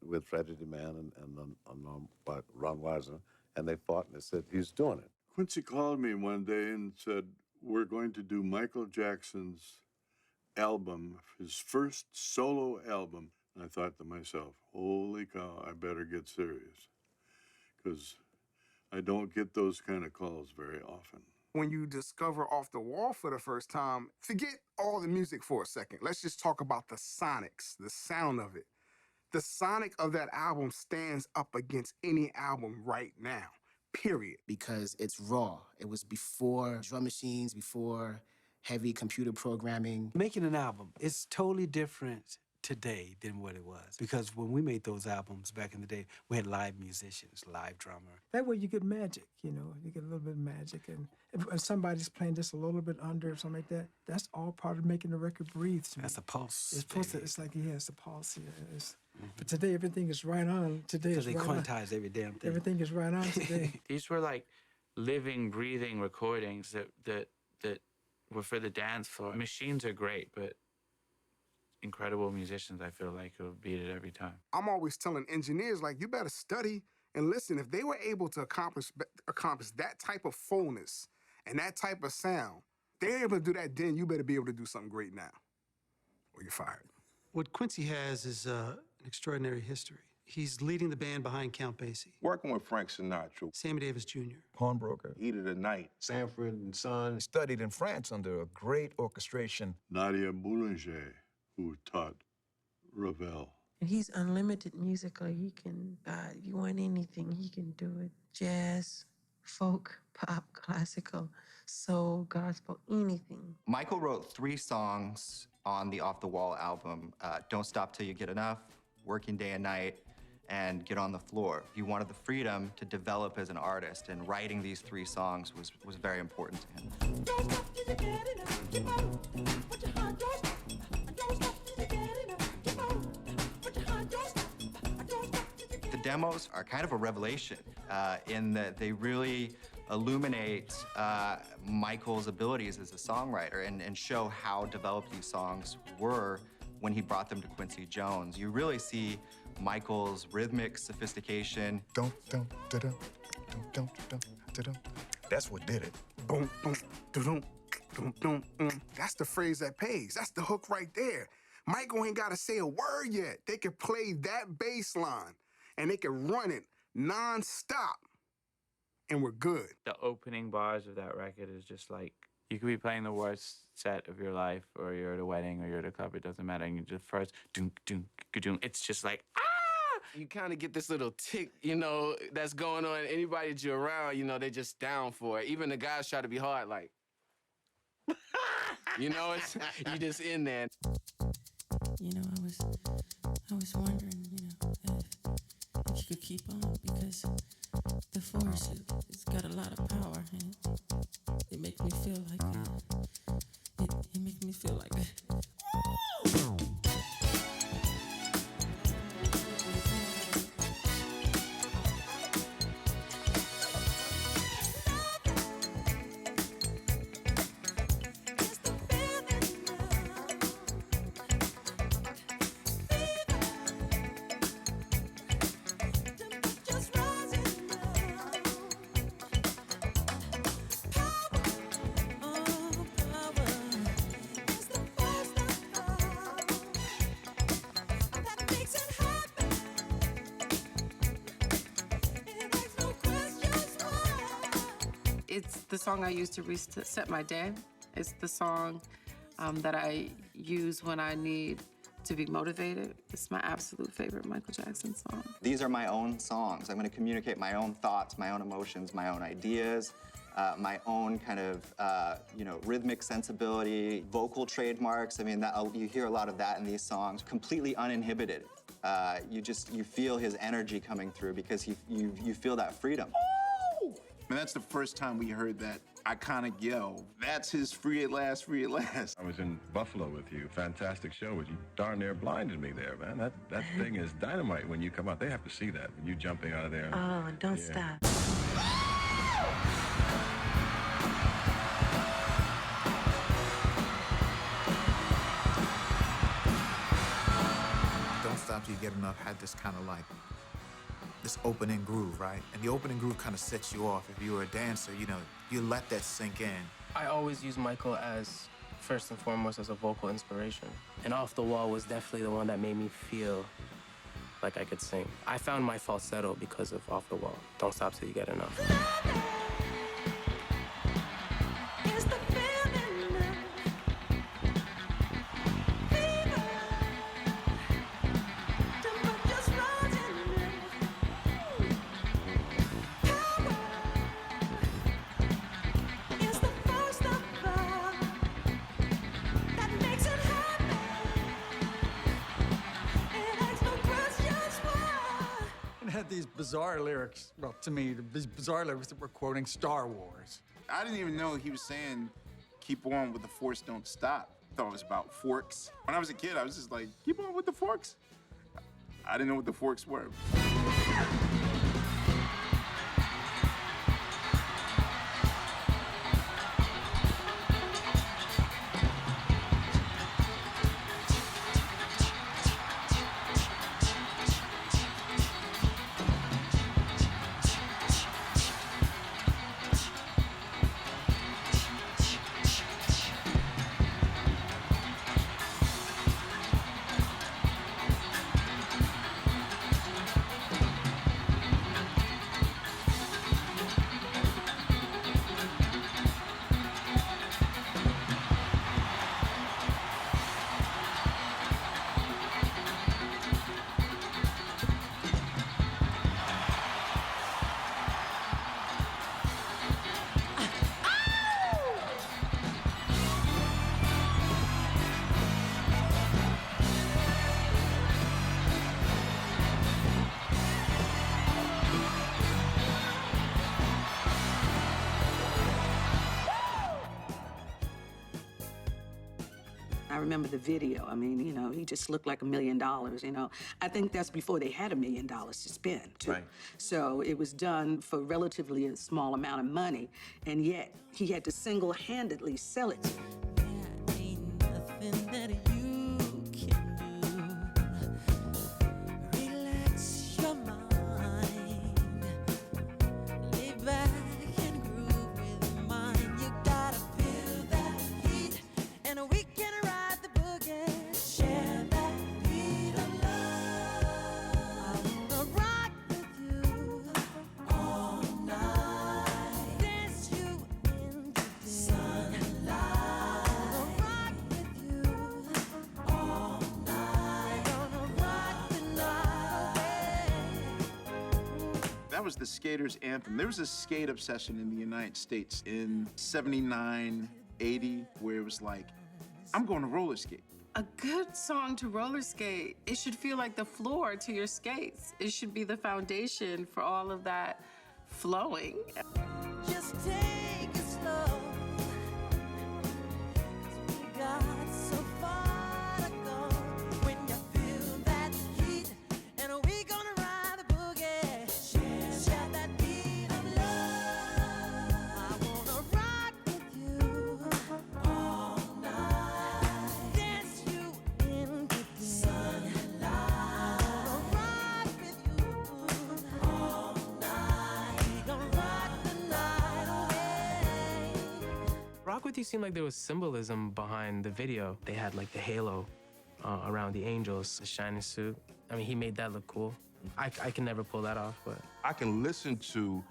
with Freddie DeMann and Ron Weiser, and they fought and they said, he's doing it. Quincy called me one day and said, we're going to do Michael Jackson's album, his first solo album. And I thought to myself, holy cow, I better get serious. Because I don't get those kind of calls very often. When you discover Off the Wall for the first time, forget all the music for a second. Let's just talk about the sonics, the sound of it. The sonic of that album stands up against any album right now, period. Because it's raw. It was before drum machines, before heavy computer programming. Making an album is totally different today than what it was. Because when we made those albums back in the day, we had live musicians, live drummer. That way you get magic, you know, you get a little bit of magic. And if somebody's playing just a little bit under or something like that, that's all part of making the record breathe to me. That's a pulse. It's supposed to, it's like, yeah, it's a pulse. Yeah, But today, everything is right on. Today Because is they right on. quantize every damn thing. Everything is right on today. These were like living, breathing recordings that were for the dance floor. Machines are great, but incredible musicians, I feel like, who beat it every time. I'm always telling engineers, like, you better study and listen. If they were able to accomplish that type of fullness and that type of sound, they're able to do that then, you better be able to do something great now, or you're fired. What Quincy has is an extraordinary history. He's leading the band behind Count Basie. Working with Frank Sinatra. Sammy Davis Jr. Pawnbroker. Heat of the Night. Sanford and Son studied in France under a great orchestration. Nadia Boulanger, who taught Ravel. And he's unlimited musically. He can, if you want anything, he can do it. Jazz, folk, pop, classical, soul, gospel, anything. Michael wrote 3 songs on the Off the Wall album, Don't Stop Till You Get Enough, Working Day and Night, and Get on the Floor. He wanted the freedom to develop as an artist, and writing these 3 songs was very important to him. Don't stop till you get enough. Keep on. Put your heart, don't stop. Don't stop till you get enough. Keep on. Put your heart, don't stop. Don't stop till you get The demos are kind of a revelation in that they really illuminate Michael's abilities as a songwriter and show how developed these songs were when he brought them to Quincy Jones. You really see Michael's rhythmic sophistication. That's what did it. Boom, boom, dum, dum, dum, That's the phrase that pays. That's the hook right there. Michael ain't got to say a word yet. They could play that bass line, and they could run it non-stop, and we're good. The opening bars of that record is just like, you could be playing the worst set of your life, or you're at a wedding, or you're at a club, it doesn't matter. And you just first, doom, doom, doom, it's just like, ah! You kind of get this little tick, you know, that's going on. Anybody that you're around, you know, they're just down for it. Even the guys try to be hard, like, you know, it's you just in there. You know, I was wondering, you know, if you could keep on, because the force, it's got a lot of power, and it makes me feel like it makes me feel like It's the song I use to reset my day. It's the song that I use when I need to be motivated. It's my absolute favorite Michael Jackson song. These are my own songs. I'm going to communicate my own thoughts, my own emotions, my own ideas, my own kind of, you know, rhythmic sensibility, vocal trademarks. I mean, you hear a lot of that in these songs. Completely uninhibited. You feel his energy coming through because you feel that freedom. And that's the first time we heard that iconic yell. That's his free at last, free at last. I was in Buffalo with you. Fantastic show, but you darn near blinded me there, man. That thing is dynamite when you come out. They have to see that, you jumping out of there. Oh, don't stop. Don't Stop Till You Get Enough had this kind of like, this opening groove, right? And the opening groove kind of sets you off. If you were a dancer, you know, you let that sink in. I always use Michael as, first and foremost, as a vocal inspiration. And Off the Wall was definitely the one that made me feel like I could sing. I found my falsetto because of Off the Wall. Don't Stop Till You Get Enough. It's the feeling now. Fever. Temper just rising now. Power. It's the first of all that makes it happen. It asks no questions why. It had these bizarre lyrics, well, to me, these bizarre lyrics that were quoting Star Wars. I didn't even know he was saying, keep on with the force, don't stop. I thought it was about forks. When I was a kid, I was just like, keep on with the forks. I didn't know what the forks were. I remember the video. I mean, you know, he just looked like $1 million, you know. I think that's before they had $1 million to spend, too. Right. So it was done for relatively a small amount of money, and yet he had to single-handedly sell it. Nothing that you can do. Relax your mind. Lay back and groove with mine. You gotta feel that heat, and we can ride the boogie. Share that beat of love. I wanna rock with you all night. Dance you into the sunlight. Rock with you all night. Gonna rock the night away. That was the skater's anthem. There was a skate obsession in the United States in 79, 80, where it was like, I'm going to roller skate. A good song to roller skate, it should feel like the floor to your skates. It should be the foundation for all of that flowing. Just take it slow. 'Cause we got so far to go. When you feel that heat, and we gonna ride the boogie. Share that beat of love. I wanna rock with you all night. Dance you into the sunlight. Wanna rock with you all night. We gonna rock the night away. Rock With You seemed like there was symbolism behind the video. They had like the halo around the angels, the shining suit. I mean, he made that look cool. I can never pull that off, but I can listen to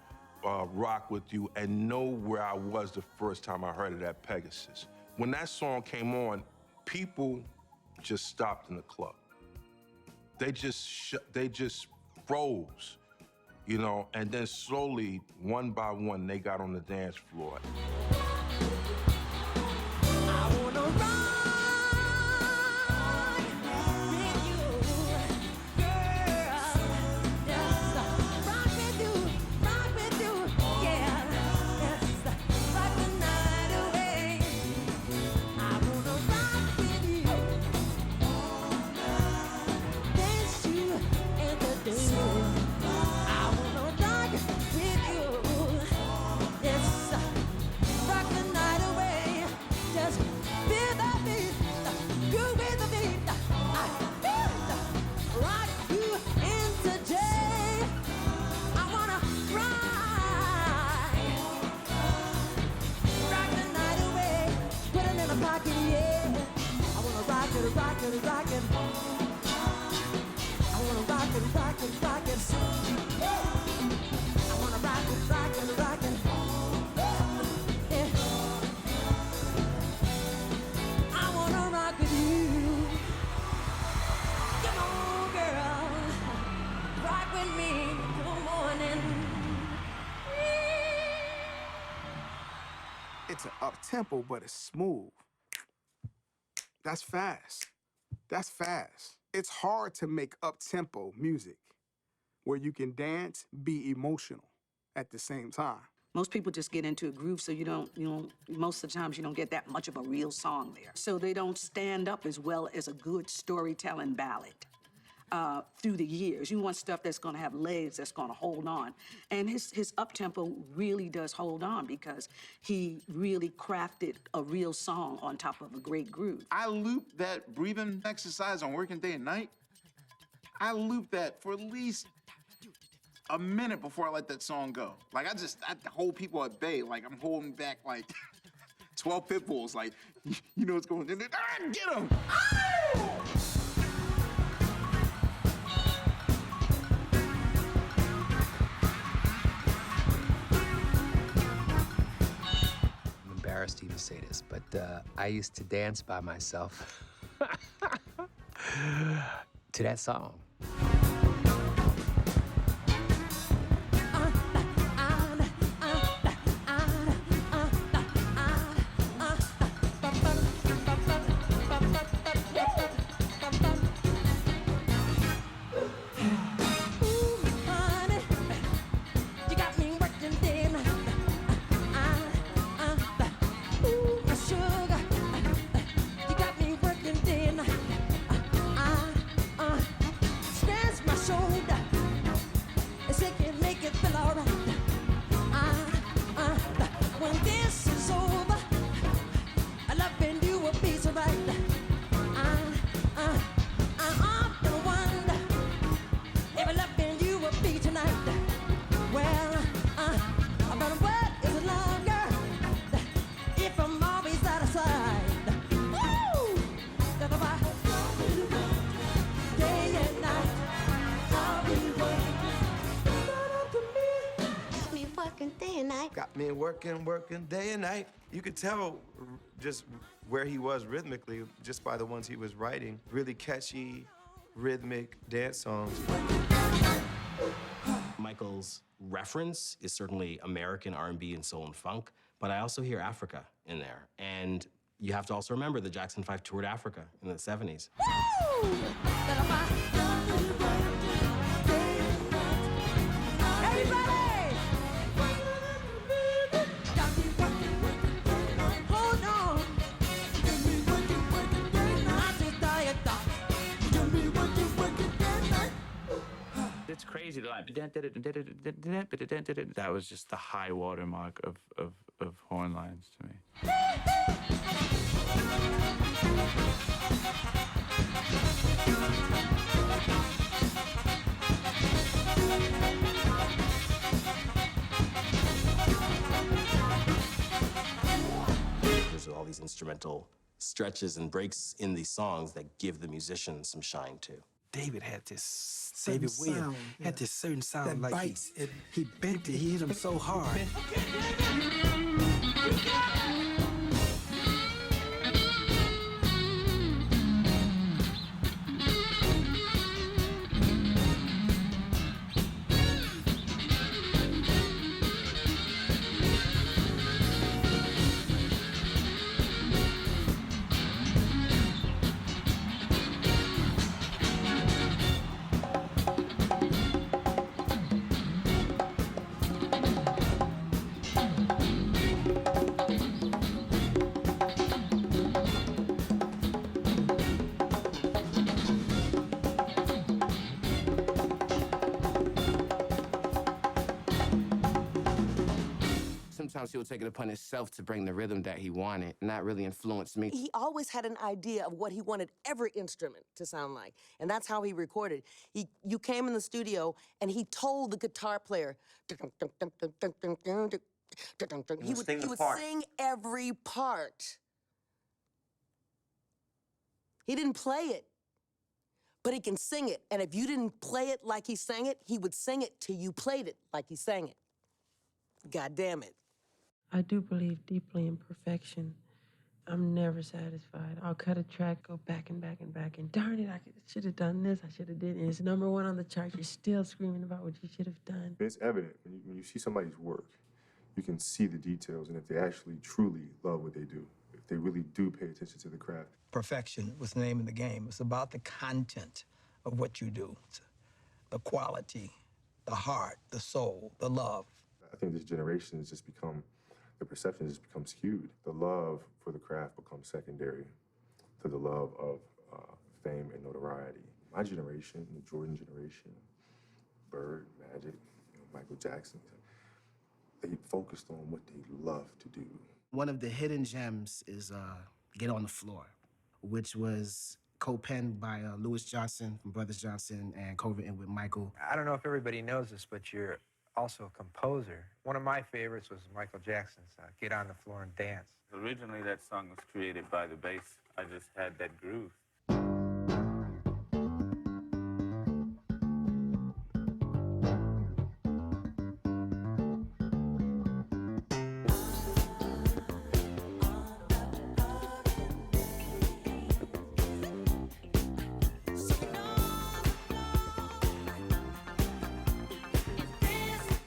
Rock With You and know where I was the first time I heard it at Pegasus. When that song came on, people just stopped in the club. They just froze, you know, and then slowly, one by one, they got on the dance floor. I wanna rock with you, girl. Yes, rock with you, yeah. Yes, rock the night away. I wanna rock with you all night. Dance you in the day. I wanna rock with you. Yes, rock the night away. Just feel the beat, groove with the beat. I feel it, rock you into day. I wanna rock the night away. Put it in a pocket, yeah. I wanna rock it, rock it, rock it. I wanna rock it, It's an up-tempo, but it's smooth. That's fast. That's fast. It's hard to make up-tempo music where you can dance, be emotional at the same time. Most people just get into a groove, so most of the times you don't get that much of a real song there. So they don't stand up as well as a good storytelling ballad through the years. You want stuff that's gonna have legs, that's gonna hold on. And his up-tempo really does hold on because he really crafted a real song on top of a great groove. I looped that breathing exercise on Working Day and Night. I looped that for at least a minute before I let that song go. Like, I hold people at bay. Like, I'm holding back, like, 12 pit bulls. Like, you know what's going on. Get him! I'm embarrassed to even say this, but I used to dance by myself to that song. Got me working day and night. You could tell just where he was rhythmically just by the ones he was writing. Really catchy, rhythmic dance songs. Michael's reference is certainly American R&B and soul and funk, but I also hear Africa in there. And you have to also remember the Jackson 5 toured Africa in the 70s. It's crazy. That was just the high watermark of horn lines to me. There's all these instrumental stretches and breaks in these songs that give the musician some shine too. David had this. Certain David Williams sound, had this certain sound, that like bites. he bent it. He hit him so hard. Sometimes he would take it upon himself to bring the rhythm that he wanted, and that really influenced me. He always had an idea of what he wanted every instrument to sound like, and that's how he recorded. You came in the studio, and he told the guitar player, he would sing every part. He didn't play it, but he can sing it, and if you didn't play it like he sang it, he would sing it till you played it like he sang it. God damn it. I do believe deeply in perfection. I'm never satisfied. I'll cut a track, go back and back and back, and darn it, I should have done this, I should have did it. And it's #1 on the chart. You're still screaming about what you should have done. It's evident when you see somebody's work. You can see the details, and if they actually truly love what they do, if they really do pay attention to the craft. Perfection was the name of the game. It's about the content of what you do, the quality, the heart, the soul, the love. I think this generation has just become, the perception has become skewed. The love for the craft becomes secondary to the love of fame and notoriety. My generation, the Jordan generation, Bird, Magic, Michael Jackson, they focused on what they love to do. One of the hidden gems is Get on the Floor, which was co-penned by Louis Johnson from Brothers Johnson and co-written with Michael. I don't know if everybody knows this, but you're also a composer. One of my favorites was Michael Jackson's Get on the Floor and Dance. Originally, that song was created by the bass. I just had that groove.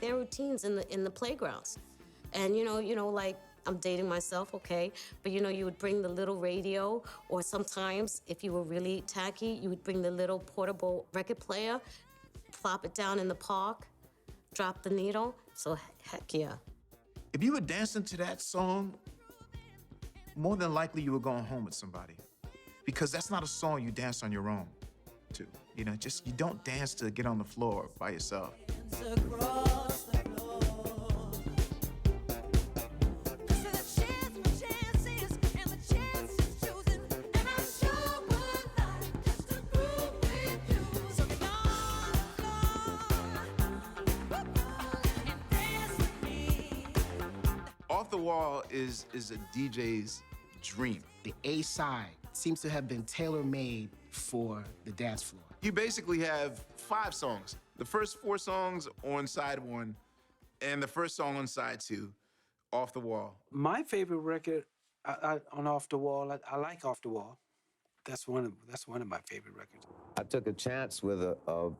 Their routines in the playgrounds, and you know, like I'm dating myself, okay, but you would bring the little radio, or sometimes if you were really tacky, you would bring the little portable record player, plop it down in the park, drop the needle. So heck yeah. If you were dancing to that song, more than likely you were going home with somebody, because that's not a song you dance on your own to. You don't dance to Get on the Floor by yourself. Off the Wall is a DJ's dream. The A side seems to have been tailor-made for the dance floor. You basically have 5 songs. The first 4 songs on side 1, and the first song on side 2, Off the Wall. My favorite record on Off the Wall, I like Off the Wall. That's one of my favorite records. I took a chance with a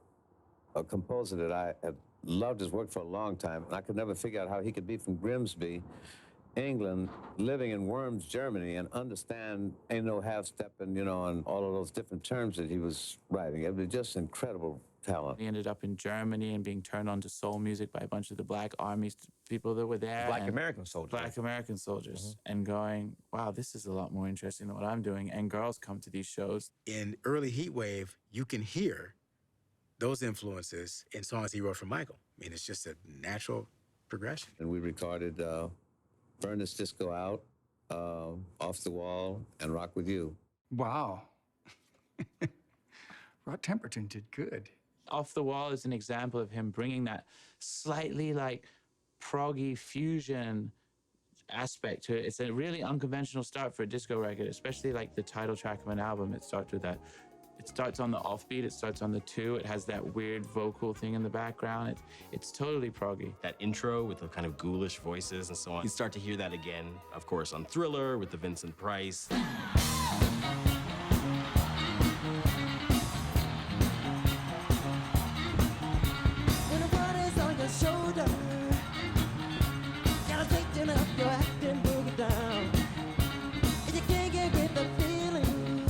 composer that I had loved his work for a long time, and I could never figure out how he could be from Grimsby, England, living in Worms, Germany, and understand Ain't No Half-Steppin', and all of those different terms that he was writing. It was just incredible talent. He ended up in Germany and being turned on to soul music by a bunch of the Black Army people that were there. Black American soldiers. Black American soldiers. And going, wow, this is a lot more interesting than what I'm doing. And girls come to these shows. In early Heatwave, you can hear those influences in songs he wrote for Michael. I mean, it's just a natural progression. And we recorded Burn This Disco Out, Off the Wall, and Rock With You. Wow. Rod Temperton did good. Off the Wall is an example of him bringing that slightly like proggy fusion aspect to it. It's a really unconventional start for a disco record, especially like the title track of an album. It starts with that. It starts on the offbeat, it starts on the 2, it has that weird vocal thing in the background. It's totally proggy. That intro with the kind of ghoulish voices and so on. You start to hear that again, of course, on Thriller with the Vincent Price. When the world is on your shoulder, gotta straighten up your act and bring it down. If you can't get with the feeling,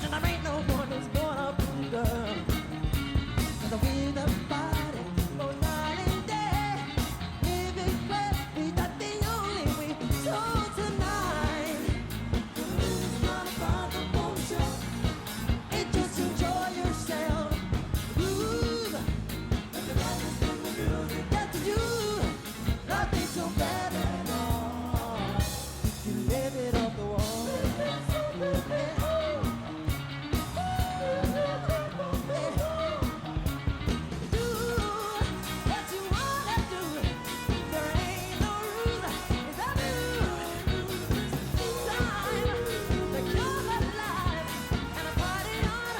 then there ain't no one who's gonna pull you down. 'Cause we the body for night and day. If it's wet, we got the only way. So tonight, it's not about the bullshit. It's just enjoy yourself. Groove. That's you. Nothing so bad at all. You live it off the wall. Do what you wanna do. There ain't no rules. It's up to you. Time to come alive and a party on.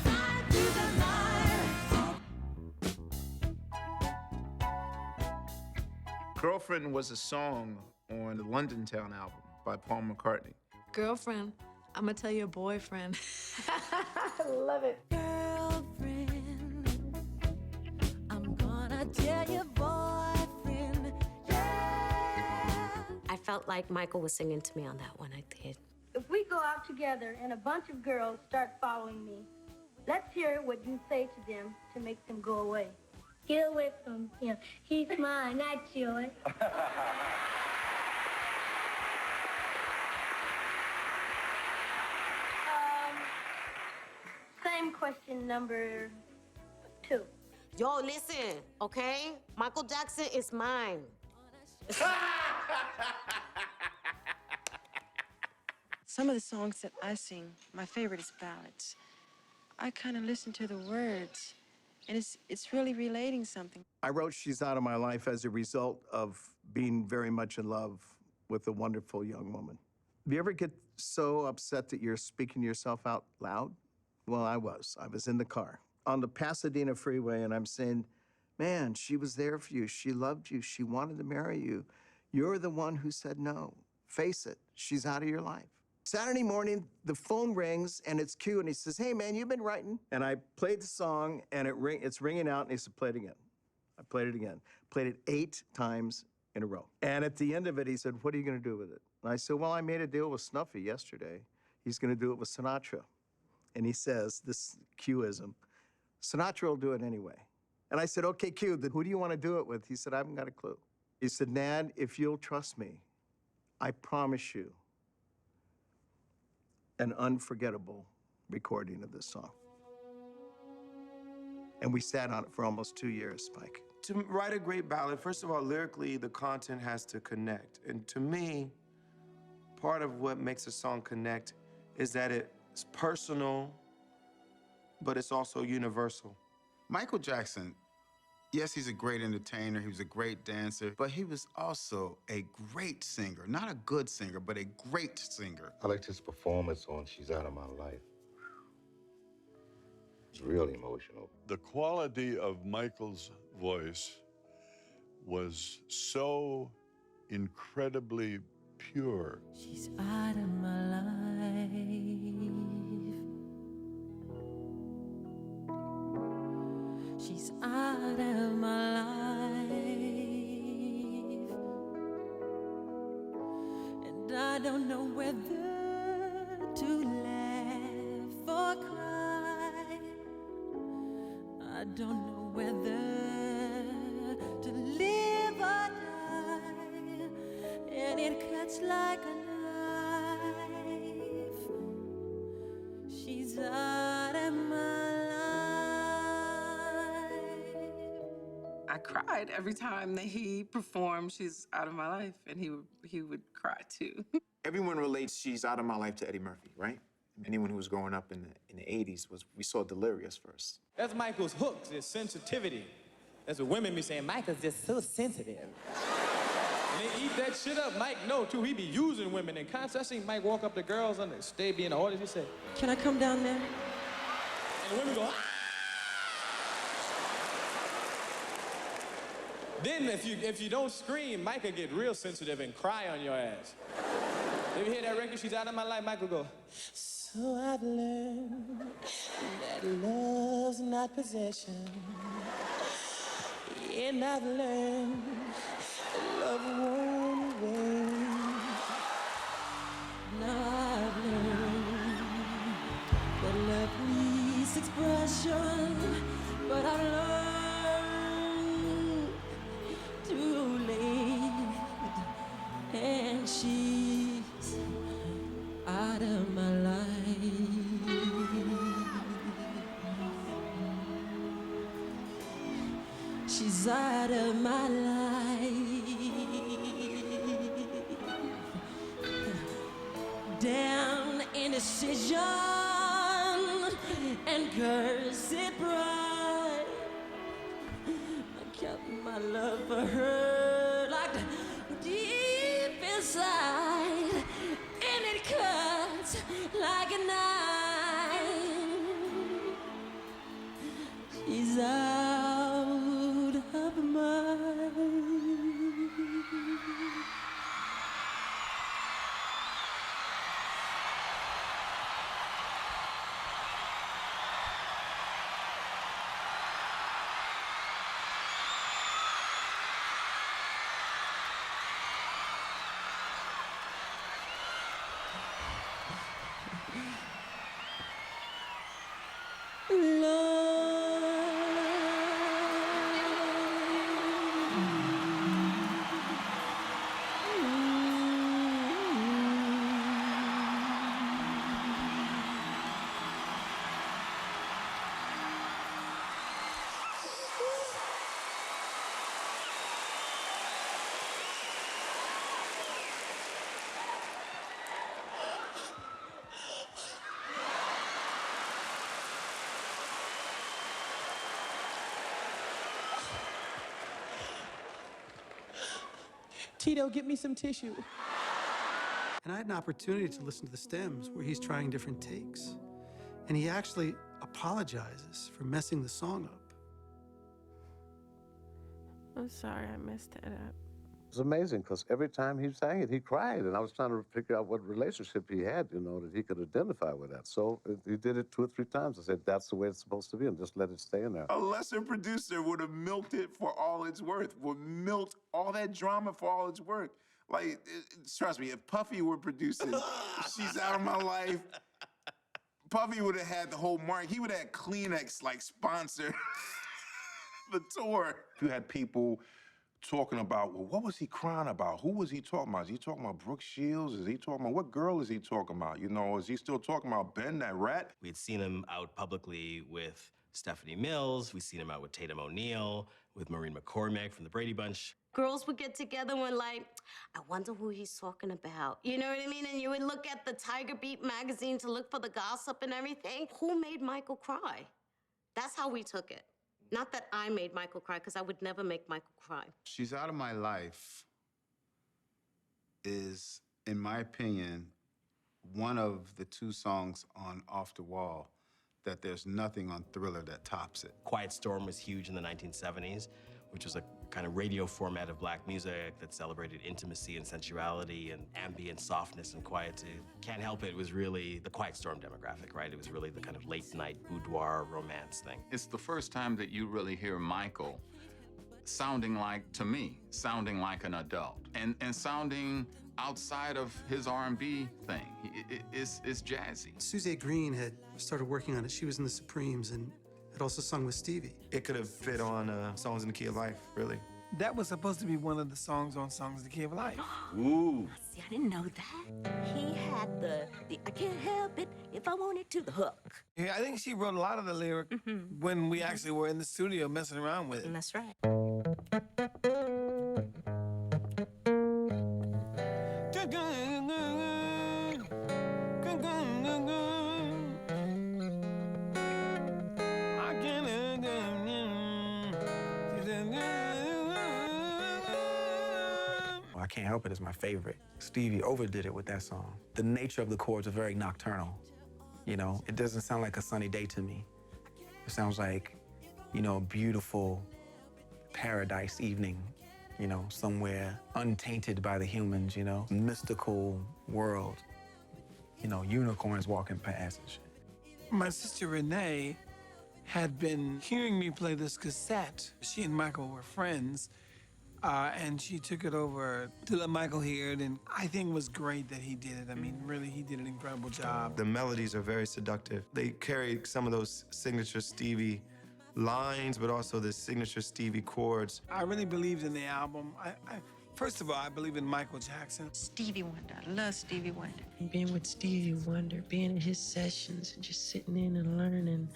Time to the night. Girlfriend was a song on the London Town album by Paul McCartney. Girlfriend, I'm gonna tell your boyfriend. I love it. Girlfriend, I'm gonna tell your boyfriend felt like Michael was singing to me on that one. I did. If we go out together and a bunch of girls start following me, let's hear what you say to them to make them go away. Get away from him. He's mine, not yours. Same question number 2. Yo, listen, okay? Michael Jackson is mine. Some of the songs that I sing, my favorite is ballads. I kind of listen to the words, and it's really relating something. I wrote She's Out of My Life as a result of being very much in love with a wonderful young woman. Do you ever get so upset that you're speaking to yourself out loud? Well, I was. I was in the car on the Pasadena freeway, and I'm saying, man, she was there for you. She loved you. She wanted to marry you. You're the one who said no. Face it. She's out of your life. Saturday morning, the phone rings, and it's Q, and he says, hey, man, you've been writing. And I played the song, and it's ringing out, and he said, play it again. I played it again. Played it 8 times in a row. And at the end of it, he said, what are you going to do with it? And I said, well, I made a deal with Snuffy yesterday. He's going to do it with Sinatra. And he says, this Q-ism, Sinatra will do it anyway. And I said, okay, Q, who do you want to do it with? He said, I haven't got a clue. He said, Nad, if you'll trust me, I promise you an unforgettable recording of this song. And we sat on it for almost 2 years, Spike. To write a great ballad, first of all, lyrically, the content has to connect. And to me, part of what makes a song connect is that it's personal, but it's also universal. Michael Jackson, yes, he's a great entertainer, he was a great dancer, but he was also a great singer. Not a good singer, but a great singer. I liked his performance on She's Out of My Life. It's really emotional. The quality of Michael's voice was so incredibly pure. She's out of my life. She's out of my life. And I don't know whether to laugh or cry. I don't know whether to live or die. And it cuts like a knife. She's out of my life. I cried every time that he performed She's Out of My Life, and he would cry too. Everyone relates She's Out of My Life to Eddie Murphy, right? Anyone who was growing up in the 80s we saw Delirious first. That's Michael's hooks, his sensitivity. That's what women be saying, Michael's just so sensitive. And they eat that shit up. Mike know too, he be using women in concerts. I seen Mike walk up to girls on the stage, be in the audience, he said, Can I come down there? and the women go, ah! Then if you don't scream, Mike will get real sensitive and cry on your ass. If you hear that record, She's Out of My Life, Mike will go, so I've learned that love's not possession. And I've learned that love won't win. Now I've learned that love needs expression, but I've learned too late, and she's out of my life. She's out of my life. Damn indecision and cursed pride. I kept my love for her locked deep inside, and it cuts like a knife. She's out of my Tito, get me some tissue. And I had an opportunity to listen to the stems where he's trying different takes. And he actually apologizes for messing the song up. I'm sorry I messed that up. It was amazing because every time he sang it, he cried. And I was trying to figure out what relationship he had, you know, that he could identify with that. So he did it 2 or 3 times. I said, that's the way it's supposed to be, and just let it stay in there. A lesser producer would have milked it for all it's worth, would milk all that drama for all it's worth. Like, trust me, if Puffy were producing She's Out of My Life, Puffy would have had the whole mark. He would have had Kleenex, like, sponsor the tour. You had people talking about, well, what was he crying about? Who was he talking about? Is he talking about Brooke Shields? Is he talking about, what girl is he talking about? You know, is he still talking about Ben, that rat? We'd seen him out publicly with Stephanie Mills. We'd seen him out with Tatum O'Neal, with Maureen McCormick from the Brady Bunch. Girls would get together and like, I wonder who he's talking about. You know what I mean? And you would look at the Tiger Beat magazine to look for the gossip and everything. Who made Michael cry? That's how we took it. Not that I made Michael cry, because I would never make Michael cry. She's Out of My Life is, in my opinion, one of the 2 songs on Off the Wall that there's nothing on Thriller that tops it. Quiet Storm was huge in the 1970s, which was a kind of radio format of black music that celebrated intimacy and sensuality and ambient softness and quietude. Can't Help It was really the Quiet Storm demographic, right? It was really the kind of late night boudoir romance thing. It's the first time that you really hear Michael sounding like, to me, sounding like an adult and sounding outside of his R&B thing. It's jazzy. Suze Green had started working on it. She was in the Supremes and had also sung with Stevie. It could have fit on Songs in the Key of Life, really. That was supposed to be one of the songs on Songs in the Key of Life. Ooh. See, I didn't know that. He had the I can't help it if I wanted to, the hook. Yeah, I think she wrote a lot of the lyric when we actually were in the studio messing around with it. That's right. I Can't Help It is my favorite. Stevie overdid it with that song. The nature of the chords are very nocturnal. You know, it doesn't sound like a sunny day to me. It sounds like, you know, a beautiful paradise evening, you know, somewhere untainted by the humans, you know, mystical world, you know, unicorns walking past and shit. My sister Renee had been hearing me play this cassette. She and Michael were friends, and she took it over to let Michael hear it, and I think it was great that he did it. I mean, really, he did an incredible job. The melodies are very seductive. They carry some of those signature Stevie lines, but also the signature Stevie chords. I really believed in the album. First of all, I believe in Michael Jackson. Stevie Wonder. I love Stevie Wonder. Being with Stevie Wonder, being in his sessions and just sitting in and learning,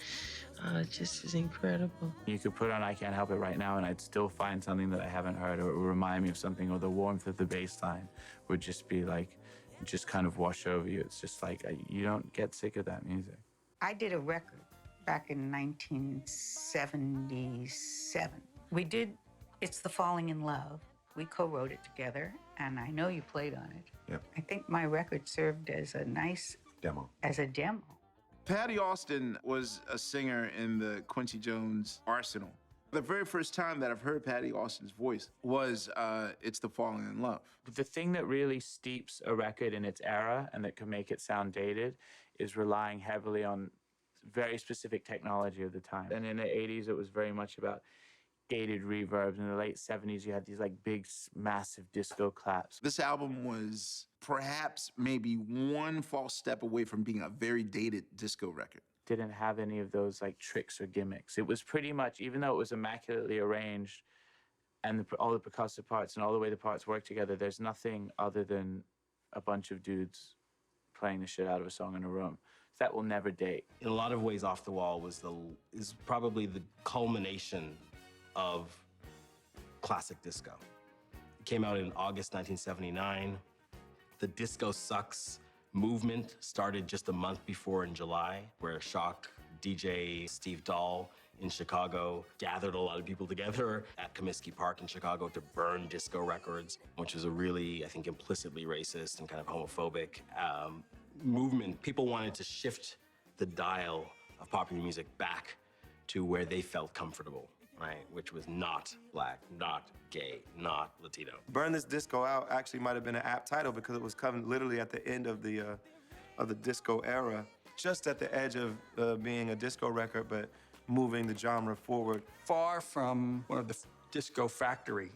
it just is incredible. You could put on I Can't Help It right now and I'd still find something that I haven't heard, or it would remind me of something, or the warmth of the bass line would just be like, just kind of wash over you. It's just like, you don't get sick of that music. I did a record back in 1977. We did It's the Falling in Love. We co-wrote it together, and I know you played on it. Yep. I think my record served as a nice demo. Patty Austin was a singer in the Quincy Jones arsenal. The very first time that I've heard Patty Austin's voice was It's the Falling in Love. The thing that really steeps a record in its era and that can make it sound dated is relying heavily on very specific technology of the time. And in the 80s, it was very much about gated reverbs. In the late 70s, you had these like big, massive disco claps. This album was perhaps maybe one false step away from being a very dated disco record. Didn't have any of those like tricks or gimmicks. It was pretty much, even though it was immaculately arranged and all the percussive parts and all the way the parts work together, there's nothing other than a bunch of dudes playing the shit out of a song in a room. That will never date. In a lot of ways, Off the Wall is probably the culmination of classic disco. It came out in August 1979. The Disco Sucks movement started just a month before in July, where Shock DJ Steve Dahl in Chicago, gathered a lot of people together at Comiskey Park in Chicago to burn disco records, which was a really, I think, implicitly racist and kind of homophobic movement. People wanted to shift the dial of popular music back to where they felt comfortable, right? Which was not Black, not gay, not Latino. Burn This Disco Out actually might have been an apt title because it was coming literally at the end of the disco era, just at the edge of being a disco record, but moving the genre forward. Far from one of the disco factory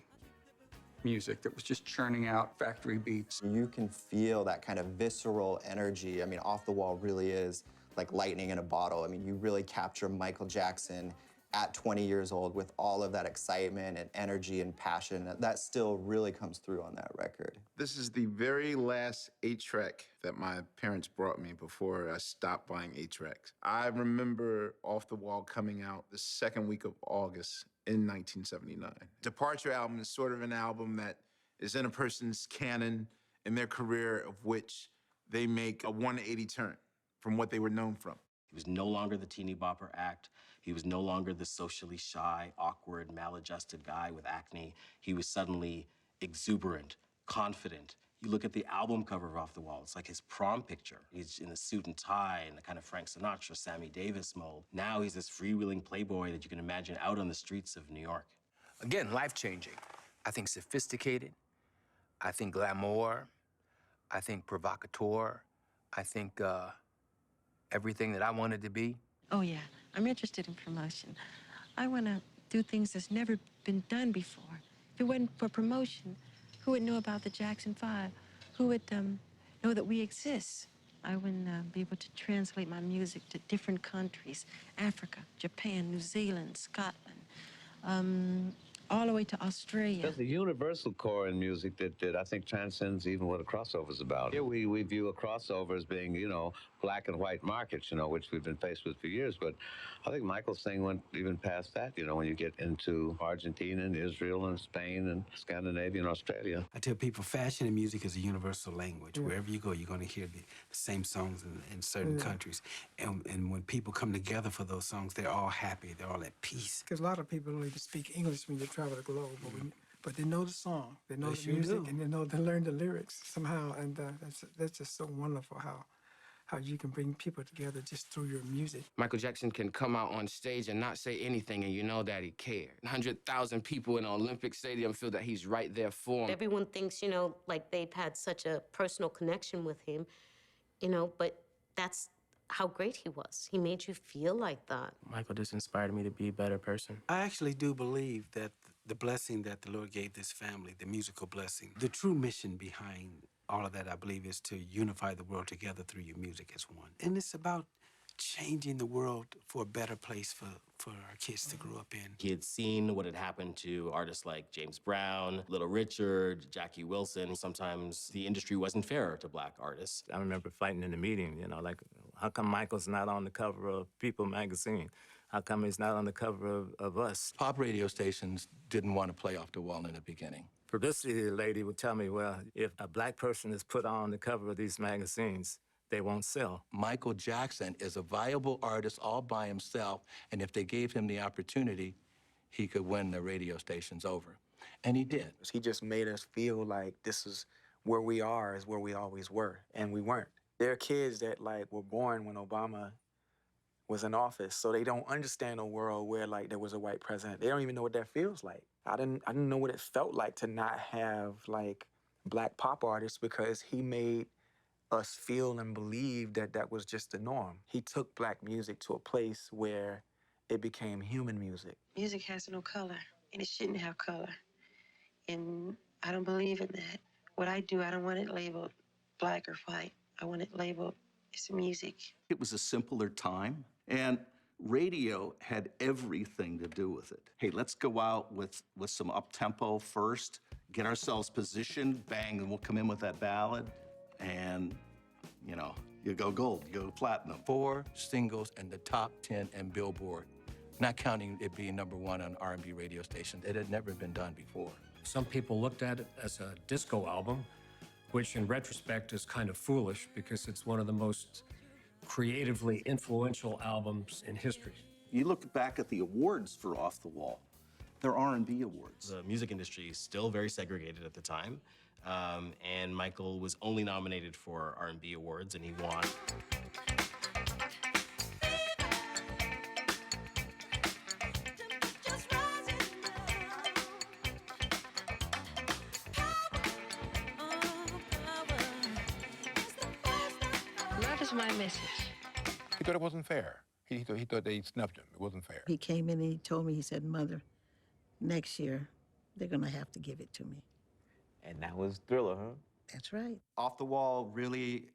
music that was just churning out factory beats. You can feel that kind of visceral energy. I mean, Off the Wall really is like lightning in a bottle. I mean, you really capture Michael Jackson at 20 years old with all of that excitement and energy and passion. That still really comes through on that record. This is the very last 8-track that my parents brought me before I stopped buying 8-tracks. I remember Off the Wall coming out the second week of August in 1979. Departure album is sort of an album that is in a person's canon in their career of which they make a 180 turn from what they were known from. He was no longer the teeny bopper act. He was no longer the socially shy, awkward, maladjusted guy with acne. He was suddenly exuberant, confident. You look at the album cover of Off the Wall, it's like his prom picture. He's in a suit and tie in the kind of Frank Sinatra, Sammy Davis mold. Now he's this freewheeling playboy that you can imagine out on the streets of New York. Again, life-changing. I think sophisticated. I think glamour. I think provocateur. I think everything that I wanted to be. Oh, yeah. I'm interested in promotion. I want to do things that's never been done before. If it wasn't for promotion, who would know about the Jackson 5? Who would know that we exist? I wouldn't be able to translate my music to different countries. Africa, Japan, New Zealand, Scotland, all the way to Australia. There's a universal core in music that I think transcends even what a crossover is about. Here we view a crossover as being, you know, black and white markets, you know, which we've been faced with for years. But I think Michael's thing went even past that, you know, when you get into Argentina and Israel and Spain and Scandinavia and Australia. I tell people fashion and music is a universal language. Wherever you go, you're going to hear the same songs in certain countries. And when people come together for those songs, they're all happy. They're all at peace. Because a lot of people don't even speak English when you travel the globe, but they know the song, they know the music, and they learn the lyrics somehow, and that's just so wonderful how you can bring people together just through your music. Michael Jackson can come out on stage and not say anything, and you know that he cared. 100,000 people in an Olympic Stadium feel that he's right there for them. Everyone thinks, you know, like they've had such a personal connection with him, you know, but that's how great he was. He made you feel like that. Michael just inspired me to be a better person. I actually do believe that the blessing that the Lord gave this family, the musical blessing, the true mission behind all of that, I believe, is to unify the world together through your music as one. And it's about changing the world for a better place for our kids to grow up in. He had seen what had happened to artists like James Brown, Little Richard, Jackie Wilson. Sometimes the industry wasn't fair to black artists. I remember fighting in the meeting, you know, like, how come Michael's not on the cover of People magazine? How come he's not on the cover of Us? Pop radio stations didn't want to play Off the Wall in the beginning. Publicity lady would tell me, well, if a black person is put on the cover of these magazines, they won't sell. Michael Jackson is a viable artist all by himself, and if they gave him the opportunity, he could win the radio stations over. And he did. He just made us feel like this is where we are, is where we always were, and we weren't. There are kids that, like, were born when Obama was in office, so they don't understand a world where, like, there was a white president. They don't even know what that feels like. I didn't know what it felt like to not have, like, black pop artists, because he made us feel and believe that that was just the norm. He took black music to a place where it became human music. Music has no color, and it shouldn't have color. And I don't believe in that. What I do, I don't want it labeled black or white. I want it labeled, it's music. It was a simpler time, and radio had everything to do with it. Hey, let's go out with some up-tempo first, get ourselves positioned, bang, and we'll come in with that ballad, and, you know, you go gold, you go platinum. 4 singles in the top 10 in Billboard, not counting it being #1 on R&B radio stations. It had never been done before. Some people looked at it as a disco album, which in retrospect is kind of foolish because it's one of the most creatively influential albums in history. You look back at the awards for Off the Wall, they're R&B awards. The music industry is still very segregated at the time, and Michael was only nominated for R&B awards, and he won. Love is my message. He thought it wasn't fair. He thought they snubbed him. It wasn't fair. He came in and he told me, he said, Mother, next year, they're gonna have to give it to me. And that was Thriller, huh? That's right. Off the Wall really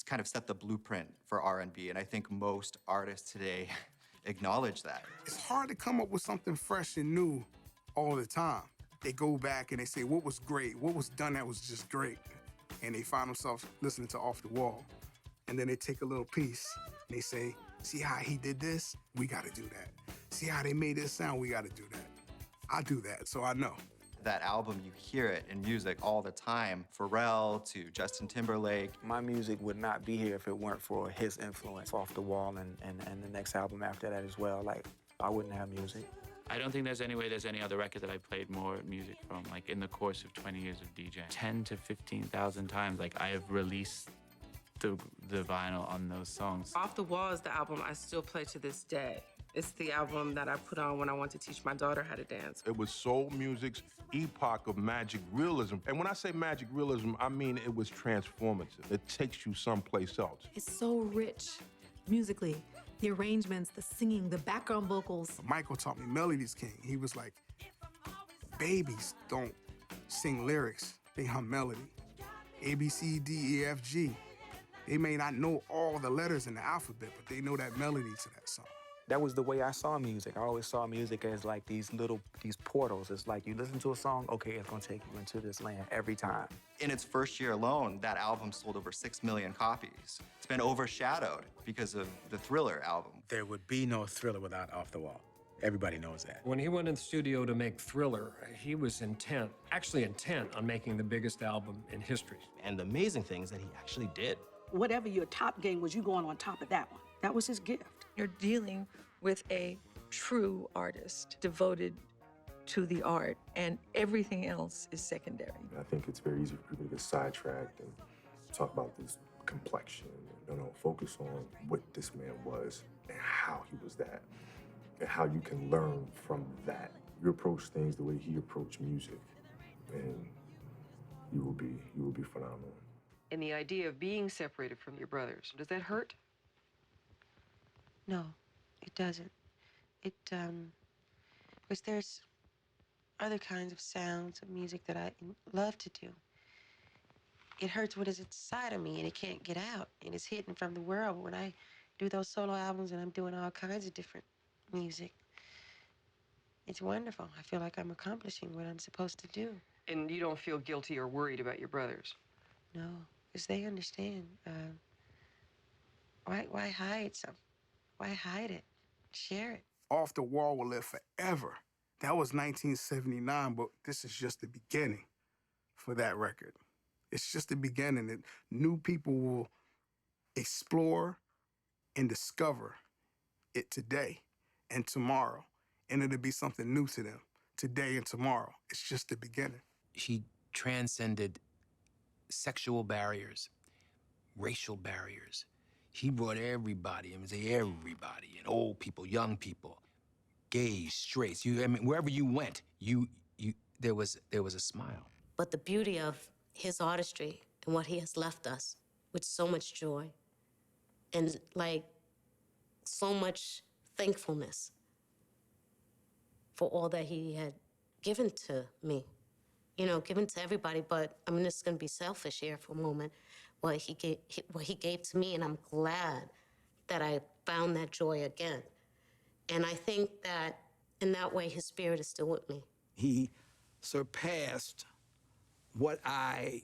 kind of set the blueprint for R&B, and I think most artists today acknowledge that. It's hard to come up with something fresh and new all the time. They go back and they say, what was great? What was done that was just great? And they find themselves listening to Off the Wall. And then they take a little piece and they say, see how he did this? We gotta do that. See how they made this sound? We gotta do that. I do that, so I know. That album, you hear it in music all the time. Pharrell to Justin Timberlake. My music would not be here if it weren't for his influence. Off the Wall and the next album after that as well. Like, I wouldn't have music. I don't think there's any other record that I played more music from, like in the course of 20 years of DJing. 10 to 15,000 times, like I have released the vinyl on those songs. Off the Wall is the album I still play to this day. It's the album that I put on when I want to teach my daughter how to dance. It was soul music's epoch of magic realism. And when I say magic realism, I mean it was transformative. It takes you someplace else. It's so rich musically. The arrangements, the singing, the background vocals. Michael taught me Melody's King. He was like, babies don't sing lyrics, they hum melody. A, B, C, D, E, F, G. They may not know all the letters in the alphabet, but they know that melody to that song. That was the way I saw music. I always saw music as like these portals. It's like you listen to a song, okay, it's gonna take you into this land every time. In its first year alone, that album sold over 6 million copies. It's been overshadowed because of the Thriller album. There would be no Thriller without Off the Wall. Everybody knows that. When he went in the studio to make Thriller, he was intent on making the biggest album in history. And the amazing thing is that he actually did. Whatever your top game was, you going on top of that one. That was his gift. You're dealing with a true artist devoted to the art, and everything else is secondary. I think it's very easy for people to get sidetracked and talk about this complexion. Focus on what this man was and how he was that, and how you can learn from that. You approach things the way he approached music, and you will be phenomenal. And the idea of being separated from your brothers, does that hurt? No, it doesn't. Because there's other kinds of sounds of music that I love to do. It hurts when it's inside of me and it can't get out and it's hidden from the world. When I do those solo albums and I'm doing all kinds of different music, it's wonderful. I feel like I'm accomplishing what I'm supposed to do. And you don't feel guilty or worried about your brothers? No, because they understand. Why hide something? Why hide it? Share it. Off the Wall will live forever. That was 1979, but this is just the beginning for that record. It's just the beginning that new people will explore and discover it today and tomorrow. And it'll be something new to them today and tomorrow. It's just the beginning. He transcended sexual barriers, racial barriers. He brought everybody, and say everybody, and old people, young people, gays, straights. Wherever you went, there was a smile. But the beauty of his artistry and what he has left us with so much joy and like so much thankfulness for all that he had given to me, given to everybody. But I'm just gonna be selfish here for a moment. What he gave to me, and I'm glad that I found that joy again. And I think that in that way, his spirit is still with me. He surpassed what I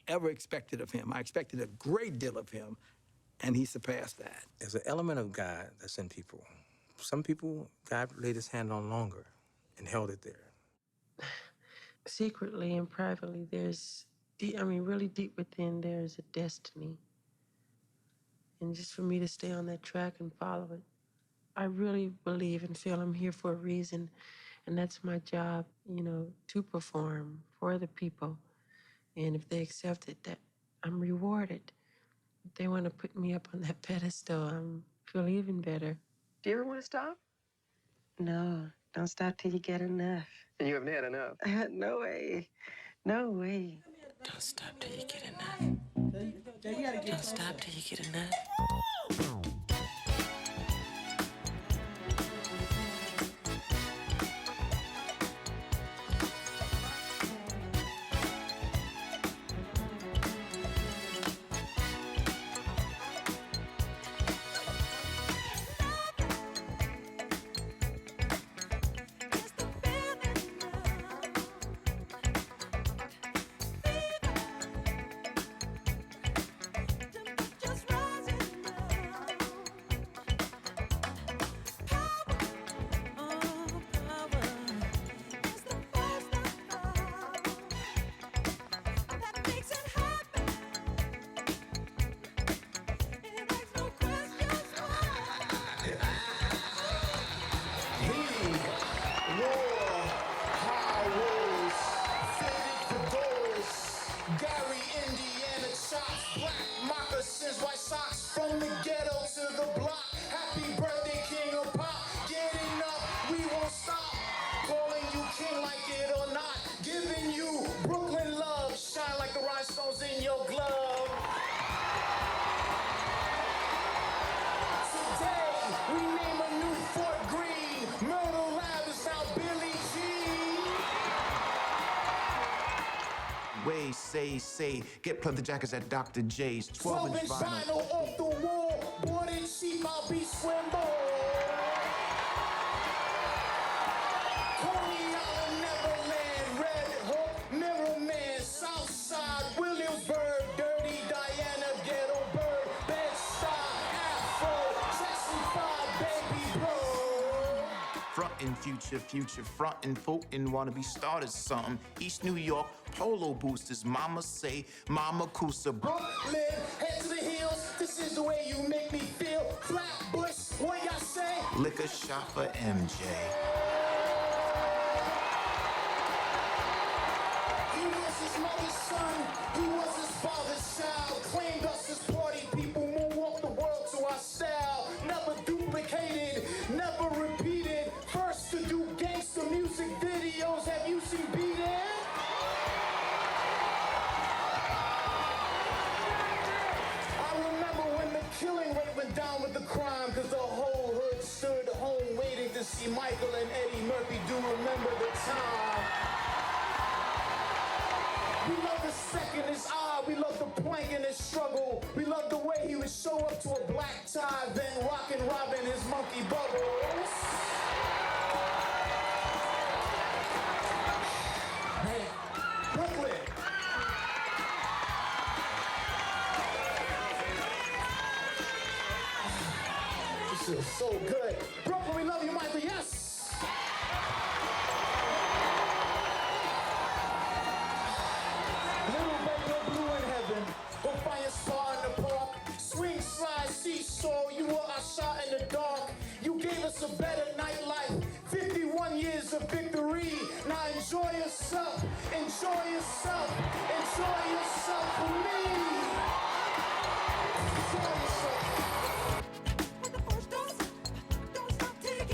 ever expected of him. I expected a great deal of him, and he surpassed that. There's an element of God that's in people. Some people, God laid his hand on longer and held it there. Secretly and privately, there's, really deep within, there's a destiny. And just for me to stay on that track and follow it, I really believe and feel I'm here for a reason, and that's my job, you know, to perform for the people. And if they accept it, that I'm rewarded. If they want to put me up on that pedestal, I feel even better. Do you ever want to stop? No, don't stop till you get enough. And you haven't had enough. No way. No way. Don't stop till you get enough. Don't stop till you get enough. Gary, Indiana chops, black moccasins, white socks, from the ghetto to the block. Happy birthday, king of pop. Getting up, we won't stop. Calling you king like it or not. Giving you Brooklyn love. Shine like the rhinestones in your glove. Today, we name a new Fort Greene. Myrtle Lab is now Billie Jean. Way, say, get plug the jackets at Dr. J's. 12-inch vinyl off the wall. Bought it cheap, I'll be swimbo. Coney Island, Neverland, Red Hook, Mirror Man, Southside, Williamsburg, Dirty Diana, Ghetto Bird, Bed-Stuy, Afro, Jackson 5, Baby Bro. Frontin' future, frontin' potent, wanna be started something. East New York, polo boosters, mama say, mama Kusa. Brooklyn, head to the hills, this is the way you make me feel. Flatbush, what y'all say? Liquor shop for MJ. He was his mother's son, he was his father's child. Claimed us as party people, moonwalk the world to our style. Never duplicated, never repeated. First to do gangster music videos, have you seen Beat It? I remember when the killing rate went down with the crime, cause the whole hood stood home waiting to see Michael and Eddie Murphy. Do remember the time? We love the second his eye, we love the plank in his struggle. We love the way he would show up to a black tie, then rockin' Robin his monkey bubbles. Hey, Brooklyn. This is so good. Brooklyn, we love you, Michael, yes! Little baby blue in heaven, go find your spot in the park. Swing, slide, seesaw, you were our shot in the dark. You gave us a better nightlife, 51 years of victory. Now enjoy yourself, enjoy yourself, enjoy yourself for me. Enjoy yourself. Don't stop till you